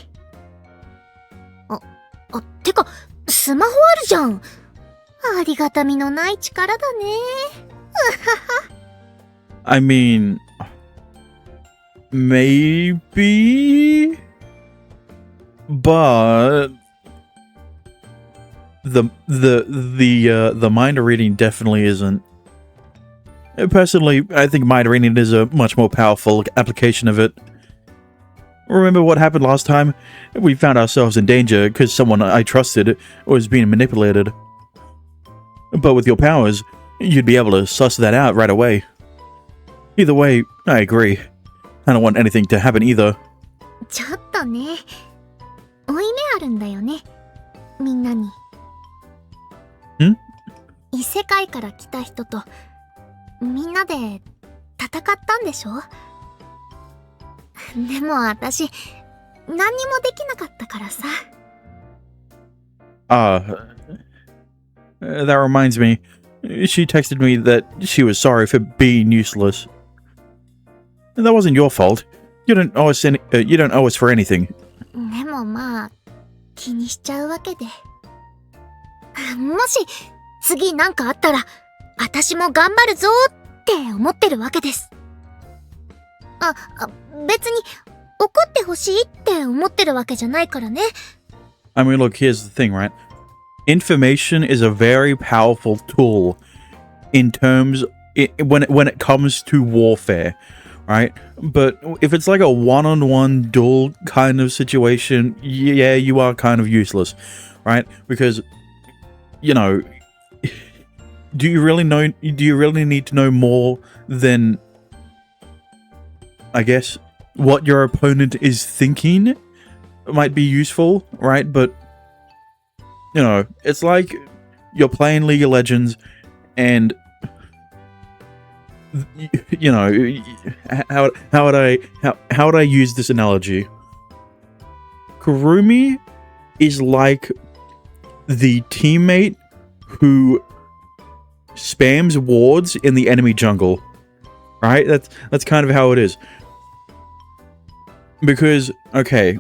てかスマホあるじゃん。ありがたみのない力だね。I mean, maybe, but the mind reading definitely isn't. Personally, I think mind reading is a much more powerful application of it. Remember what happened last time? We found ourselves in danger because someone I trusted was being manipulated. But with your powers, you'd be able to suss that out right away. Either way, I agree. I don't want anything to happen either. ちょっとね。負い目あるんだよね。みんなに。異世界から来た人とみんなで戦ったんでしょ？でも私何にもできなかったからさ。That reminds me. She texted me that she was sorry for being useless. That wasn't your fault. You don't owe us for anything. でもまあ気にしちゃうわけで。もし次なんかあったら私も頑張るぞって思ってるわけです。別に怒ってほしいって思ってるわけじゃないからね。I mean, look, here's the thing, right? information is a very powerful tool in terms when it comes to warfare, right? But if it's like a one-on-one duel kind of situation, yeah, you are kind of useless, right? Because, you know, do you really need to know more than, I guess, what your opponent is thinking? Might be useful, right? But, you know, it's like you're playing League of Legends and, you know, how would I use this analogy? Kurumi is like the teammate who spams wards in the enemy jungle, right? That's kind of how it is. Because, okay,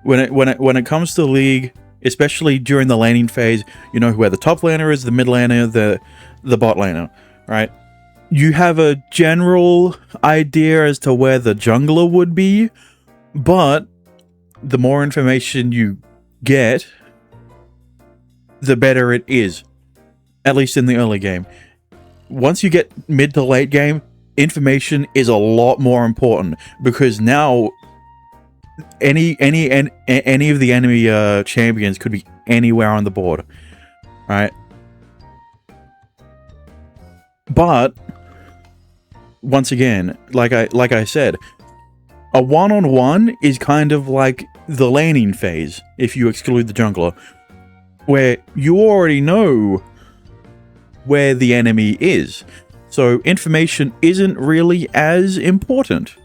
when it comes to League, especially during the laning phase, you know where the top laner is, the mid laner, the bot laner, right? You have a general idea as to where the jungler would be, but the more information you get, the better it is. At least in the early game. Once you get mid to late game, information is a lot more important, because now any of the enemy champions could be anywhere on the board, right? But once again, like I said, a one-on-one is kind of like the laning phase, if you exclude the jungler, where you already know where the enemy is. So information isn't really as important.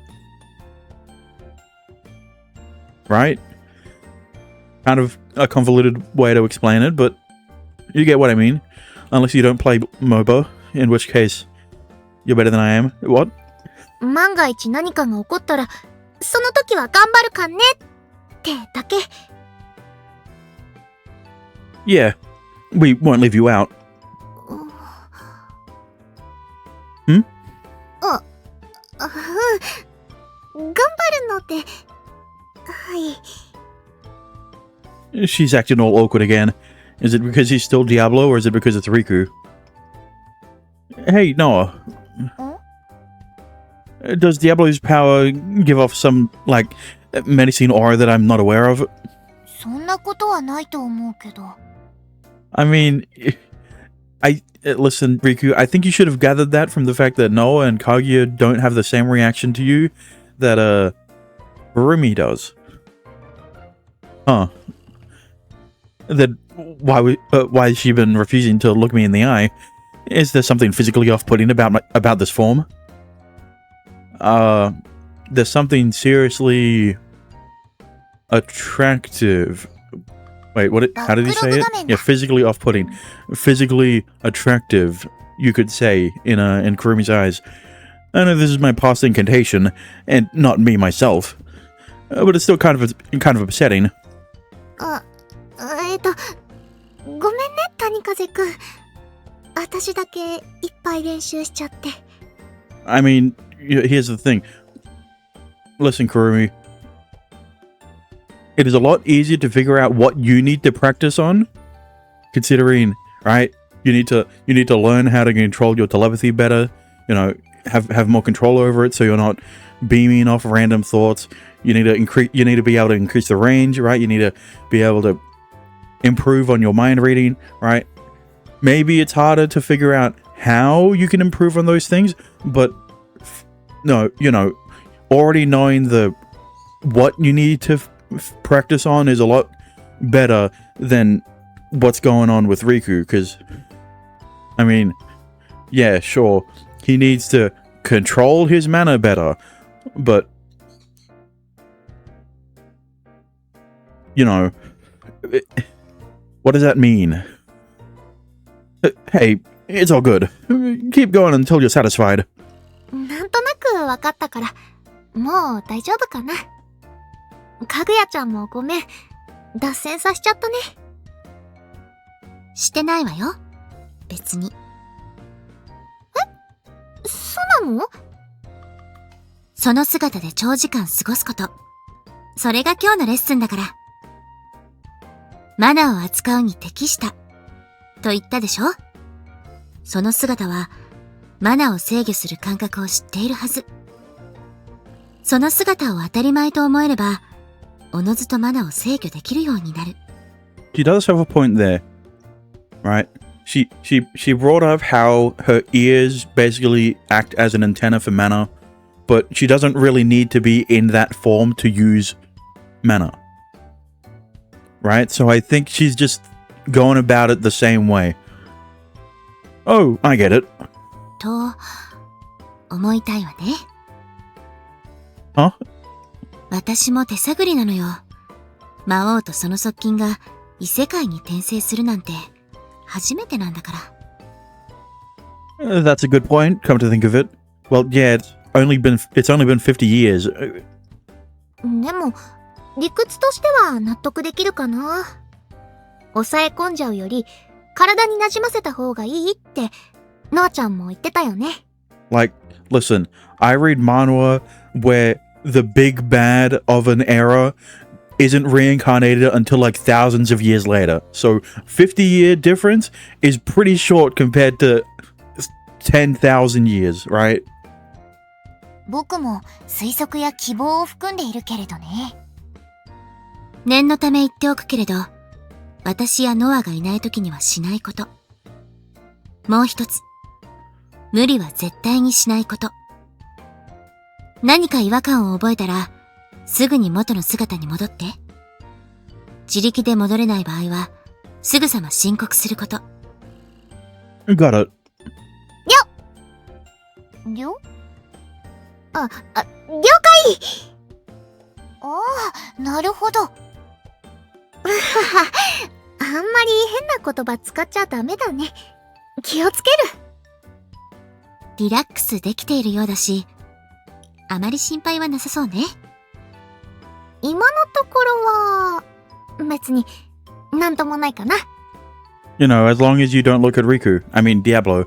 Right? Kind of a convoluted way to explain it, but you get what I mean. Unless you don't play MOBA, in which case you're better than I am. What? 万が一何かが起こったら、その時は頑張るかんねってだけ。Yeah, we won't leave you out. 頑張るので、はい。She's acting all awkward again. Is it because he's still Diablo, or is it because it's Riku? Hey, Noah. Does Diablo's power give off some, like, menacing aura that I'm not aware of? そんなことはないと思うけど。I mean, listen, Riku, I think you should have gathered that from the fact that Noah and Kaguya don't have the same reaction to you that, Rumi does. Huh. Then why has she been refusing to look me in the eye? Is there something physically off-putting about this form? There's something seriously attractive. Wait, how did he say it? Yeah, physically off-putting. Physically attractive, you could say, in Kurumi's eyes. I know this is my past incantation, and not me myself. But it's still kind of upsetting. ごめんね、谷風くん。私だけいっぱい練習しちゃって。I mean, here's the thing. Listen, Kurumi. It is a lot easier to figure out what you need to practice on, considering, right? You need to learn how to control your telepathy better. You know, have more control over it, so you're not beaming off random thoughts. You need to be able to increase the range, right? You need to be able to improve on your mind reading, right? Maybe it's harder to figure out how you can improve on those things, but no, you know, already knowing what you need to practice on is a lot better than what's going on with Riku, because, I mean, yeah, sure, he needs to control his mana better, but, you know, what does that mean? Hey, it's all good. Keep going until you're satisfied. なんとなくわかったから、もう大丈夫かな。かぐやちゃんもごめん。脱線させちゃったね。してないわよ。別に。え？そうなの？その姿で長時間過ごすこと。それが今日のレッスンだから。マナを扱うに適した、と言ったでしょ。その姿は、マナを制御する感覚を知っているはず。その姿を当たり前と思えれば、おのずとマナを制御できるようになる。She does have a point there, right? She brought up how her ears basically act as an antenna for mana, but she doesn't really need to be in that form to use mana. Right? So I think she's just going about it the same way. Oh, I get it. と、思いたいわね。Huh? 私も手探りなのよ。魔王とその側近が異世界に転生するなんて初めてなんだから。That's a good point, come to think of it. Well, yeah, it's only been 50 years. でも、理屈としては納得できるかな。抑え込んじゃうより、体に馴染ませた方がいいって、のあちゃんも言ってたよね。Like, listen, I read manhwa where the big bad of an era isn't reincarnated until like thousands of years later. So 50-year difference is pretty short compared to 10,000 years, right? 僕も推測や希望を含んでいるけれどね。念のため言っておくけれど、私やノアがいない時にはしないこと。もう一つ、無理は絶対にしないこと。何か違和感を覚えたら、すぐに元の姿に戻って。自力で戻れない場合は、すぐさま申告すること。Got it. りょ了解。ああ、なるほど。あんまり変な言葉使っちゃダメだね。気をつける。リラックスできているようだし、あまり心配はなさそうね。今のところは、別に、なんともないかな。You know, as long as you don't look at Riku. I mean, Diablo.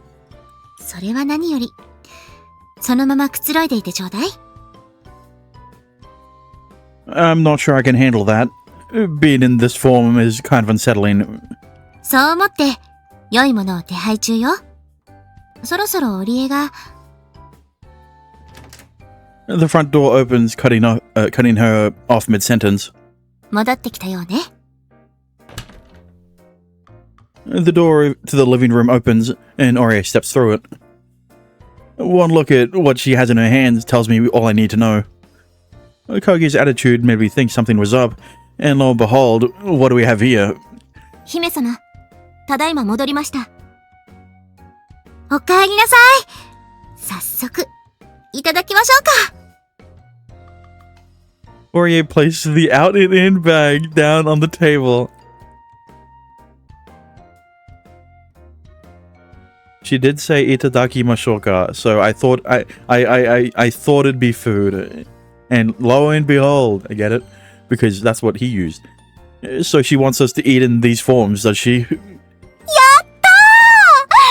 それは何より。そのままくつろいでいてちょうだい。I'm not sure I can handle that. Being in this form is kind of unsettling. そう思って、良いものを手配中よ。そろそろ織江が。The front door opens, cutting her off mid-sentence. 戻ってきたようね。The door to the living room opens, and Orie steps through it. One look at what she has in her hands tells me all I need to know. Kaguya's attitude made me think something was up, and lo and behold, what do we have here? 姫様、ただいま戻りました。おかえりなさい。早速、いただきましょうか。Orie places the out-and-in bag down on the table. She did say itadaki mashoka, so I thought I thought it'd be food. And lo and behold, I get it, because that's what he used. So she wants us to eat in these forms, does she? やった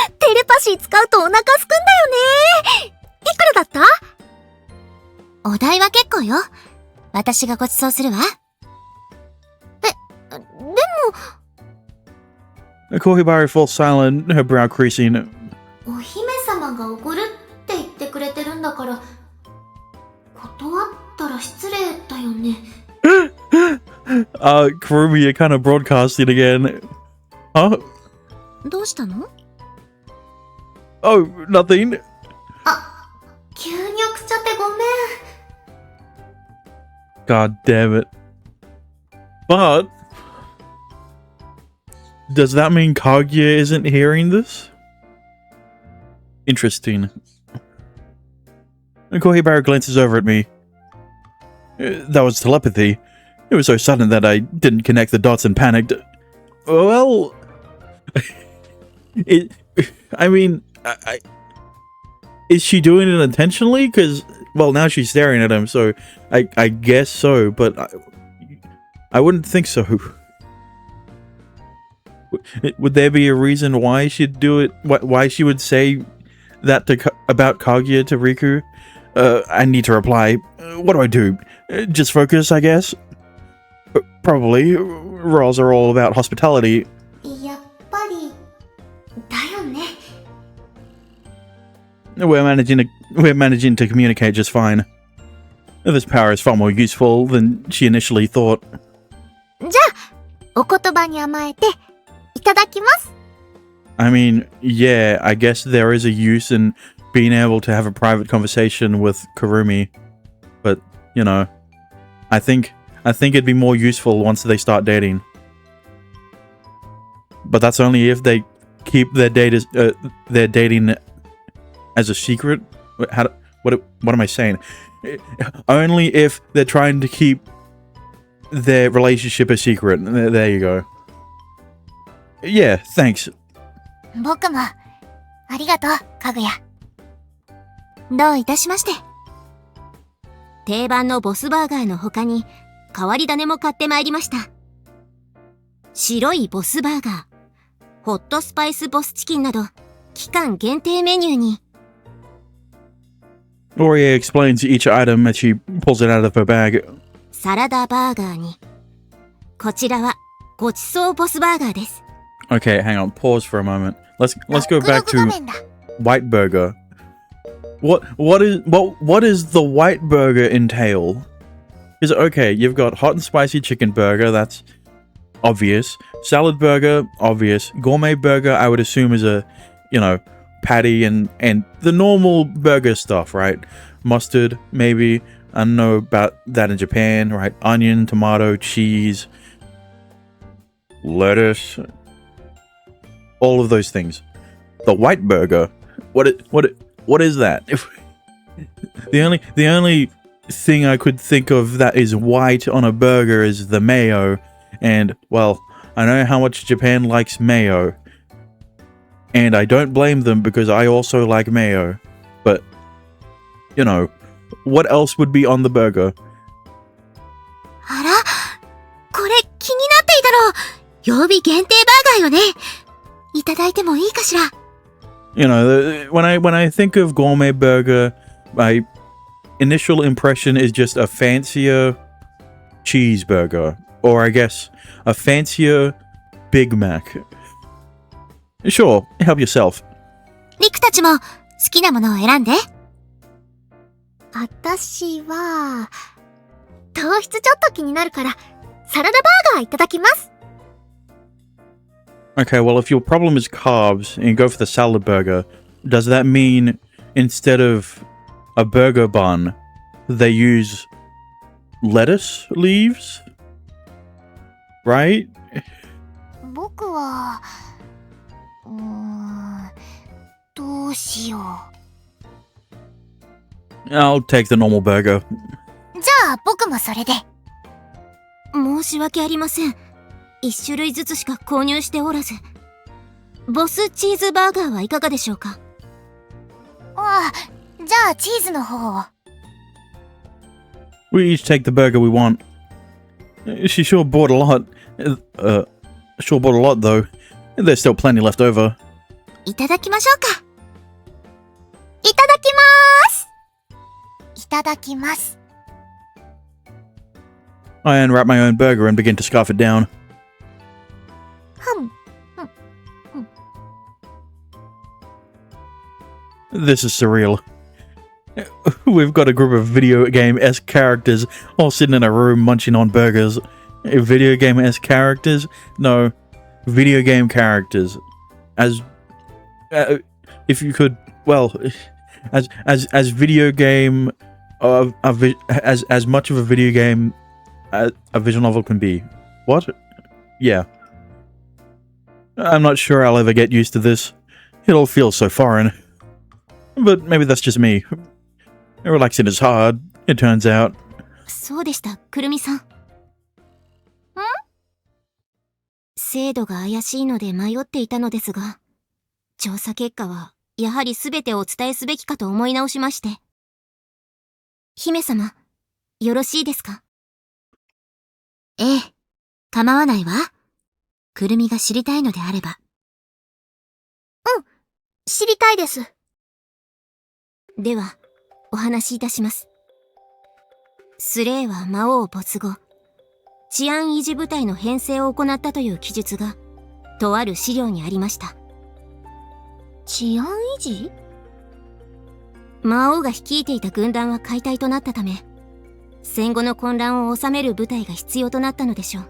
ー！テレパシー使うとお腹すくんだよね。いくらだった？お代は結構よ。私がご馳走するわ。でも。Kohibari falls silent, her brow creasing. お姫様がおごるって言ってくれてるんだから、断ったら失礼だよね。Kurumi, you're kind of broadcasting again. Huh? どうしたの？ Oh, nothing. 急に送っちゃってごめん。God damn it. But does that mean Kaguya isn't hearing this? Interesting. Kohibara glances over at me. That was telepathy. It was so sudden that I didn't connect the dots and panicked. Well, I mean, is she doing it intentionally? Because, well, now she's staring at him, so I guess so, but I wouldn't think so. Would there be a reason why she'd do it? Why she would say that about Kaguya to Riku? I need to reply. What do? Just focus, I guess? Probably. Roles are all about hospitality. やっぱり、だよね。We're managing to communicate just fine. This power is far more useful than she initially thought. じゃあ、お言葉に甘えて、いただきます。I mean, yeah, I guess there is a use in being able to have a private conversation with Kurumi. But, you know, I think it'd be more useful once they start dating. But that's only if they keep their dating as a secret. What am I saying? Only if they're trying to keep their relationship a secret. There you go. Yeah, thanks. 僕も、ありがとう、かぐや。どういたしまして。定番のボスバーガーの他に変わり種も買ってまいりました。白いボスバーガー、ホットスパイスボスチキンなど期間限定メニューに。Aurea explains each item as she pulls it out of her bag. サラダバーガーに。こちらはごちそうボスバーガーです。Okay, hang on. Pause for a moment. Let's go back ログログ画 to 面だ。 White Burger. What is the White Burger entail? Is okay, you've got hot and spicy chicken burger, that's obvious. Salad burger, obvious. Gourmet burger, I would assume is a, you know, patty and the normal burger stuff, right? Mustard, maybe. I don't know about that in Japan, right? Onion, tomato, cheese, lettuce, all of those things. The White Burger, what is that? The only thing I could think of that is white on a burger is the mayo, and well, I know how much Japan likes mayo, and I don't blame them because I also like mayo, but you know, what else would be on the burger? あら、これ気になっていたの。曜日限定バーガーよね。いただいてもいいかしら。You know, when I think of gourmet burger, my initial impression is just a fancier cheeseburger, or I guess a fancier Big Mac. Sure, help yourself. リクたちも好きなものを選んで。あたしは、糖質ちょっと気になるから、サラダバーガーいただきます。Okay, well, if your problem is carbs and you go for the salad burger, does that mean instead of a burger bun, they use lettuce leaves? Right? 僕は、どうしよう。I'll take the normal burger. じゃあ僕もそれで。申し訳ありません。一種類ずつしか購入しておらず。ボスチーズバーガーはいかがでしょうか？ああ、じゃあチーズの方を。We each take the burger we want. She sure bought a lot. Sure bought a lot though. There's still plenty left over. いただきましょうか。いただきまーす。いただきます。I unwrap my own burger and begin to scarf it down. ふん。This is surreal. We've got a group of video game-esque characters all sitting in a room munching on burgers. Video game-esque characters? No. Video game characters. As... if you could... Well... As video game... as much of a video game as a visual novel can be. What? Yeah. I'm not sure I'll ever get used to this. It all feels so foreign. But maybe that's just me. Relaxing is hard, it turns out. そうでした、くるみさん。精度が怪しいので迷っていたのですが、調査結果はやはり全てお伝えすべきかと思い直しまして。姫様、よろしいですか？ええ、構わないわ。くるみが知りたいのであれば。うん、知りたいです。では、お話しいたします。スレイは魔王没後、治安維持部隊の編成を行ったという記述が、とある資料にありました。治安維持？魔王が率いていた軍団は解体となったため、戦後の混乱を収める部隊が必要となったのでしょう。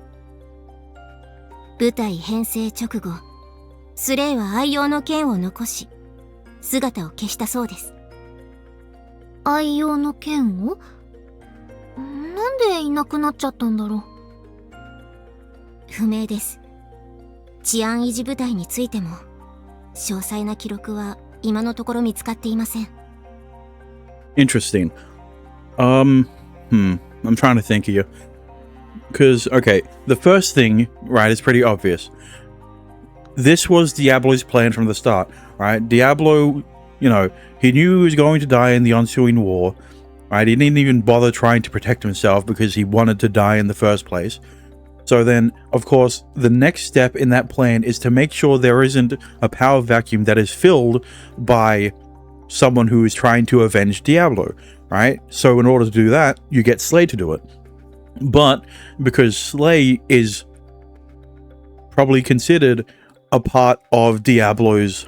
部隊編成直後、スレイは愛用の剣を残し、姿を消したそうです。愛用の剣を？なんでいなくなっちゃったんだろう。不明です。治安維持部隊についても、詳細な記録は今のところ見つかっていません。Interesting. I'm trying to think here. Because, okay, the first thing, right, is pretty obvious. This was Diablo's plan from the start, right? Diablo, he knew he was going to die in the ensuing war, right? He didn't even bother trying to protect himself because he wanted to die in the first place. So then, of course, the next step in that plan is to make sure there isn't a power vacuum that is filled by someone who is trying to avenge Diablo, right? So in order to do that, you get Slay to do it. But because Slay is probably considered a part of Diablo's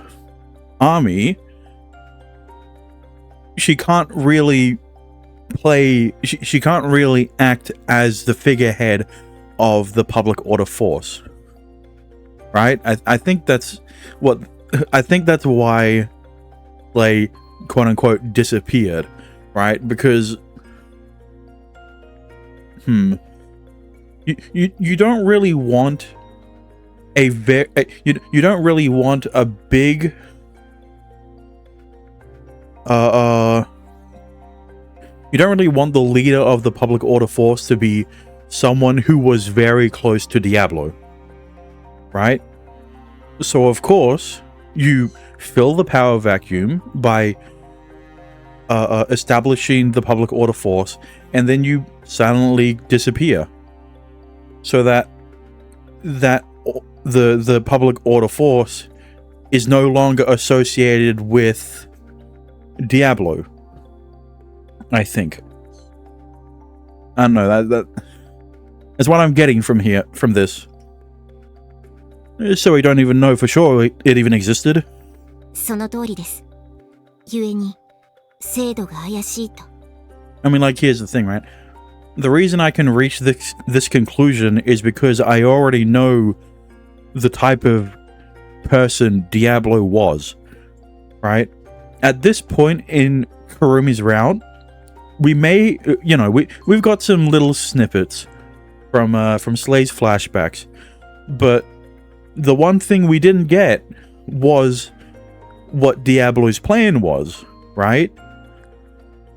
army, she can't really she can't really act as the figurehead of the public order force, right? I think that's why Slay, quote unquote, disappeared, right? Because you don't really want you don't really want a big you don't really want the leader of the public order force to be someone who was very close to Diablo, right? So of course you fill the power vacuum by establishing the public order force, and then you silently disappear so that the public order force is no longer associated with Diablo, I think. I don't know, that's what I'm getting from this. So we don't even know for sure it even existed. その通りです。故に、制度が怪しいと。I mean, like, here's the thing, right? The reason I can reach this conclusion is because I already know the type of person Diablo was, right? At this point in Kurumi's route, we may, we've got some little snippets from Slay's flashbacks, but the one thing we didn't get was what Diablo's plan was, right?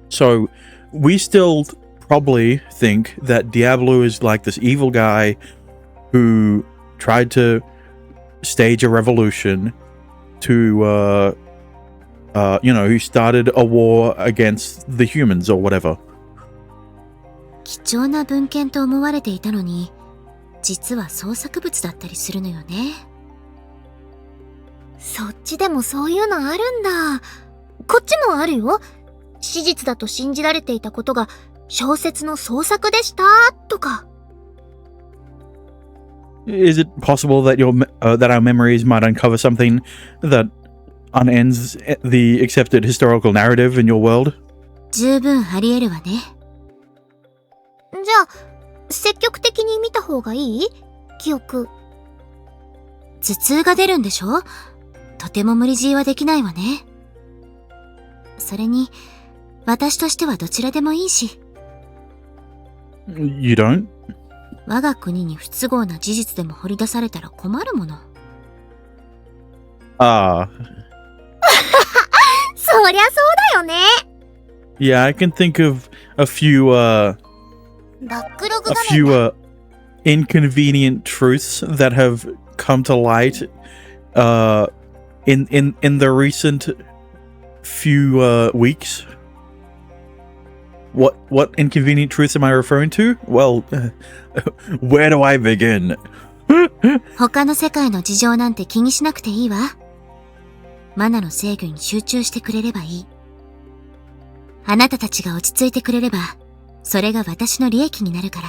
So we still probably think that Diablo is like this evil guy who tried to stage a revolution to who started a war against the humans or whatever. 貴重な文献と思われていたのに、実は創作物だったりするのよね。そっちでもそういうのあるんだ。こっちもあるよ。史実だと信じられていたことが小説の創作でしたとか。Is it possible that that our memories might uncover something that unends the accepted historical narrative in your world? 十分あり得るわね。じゃあ、積極的に見た方がいい？記憶。頭痛が出るんでしょ？とても無理強いはできないわね。それに、私としてはどちらでもいいし。You don't? 我が国に不都合な事実でも掘り出されたら困るもの。ああ。そりゃそうだよね。Yeah, I can think of a few inconvenient truths that have come to light in the recent few weeks. What inconvenient truths am I referring to? Well, where do I begin? 他の世界の事情なんて気にしなくていいわ。マナの制御に集中してくれればいい。あなたたちが落ち着いてくれれば、それが私の利益になるから。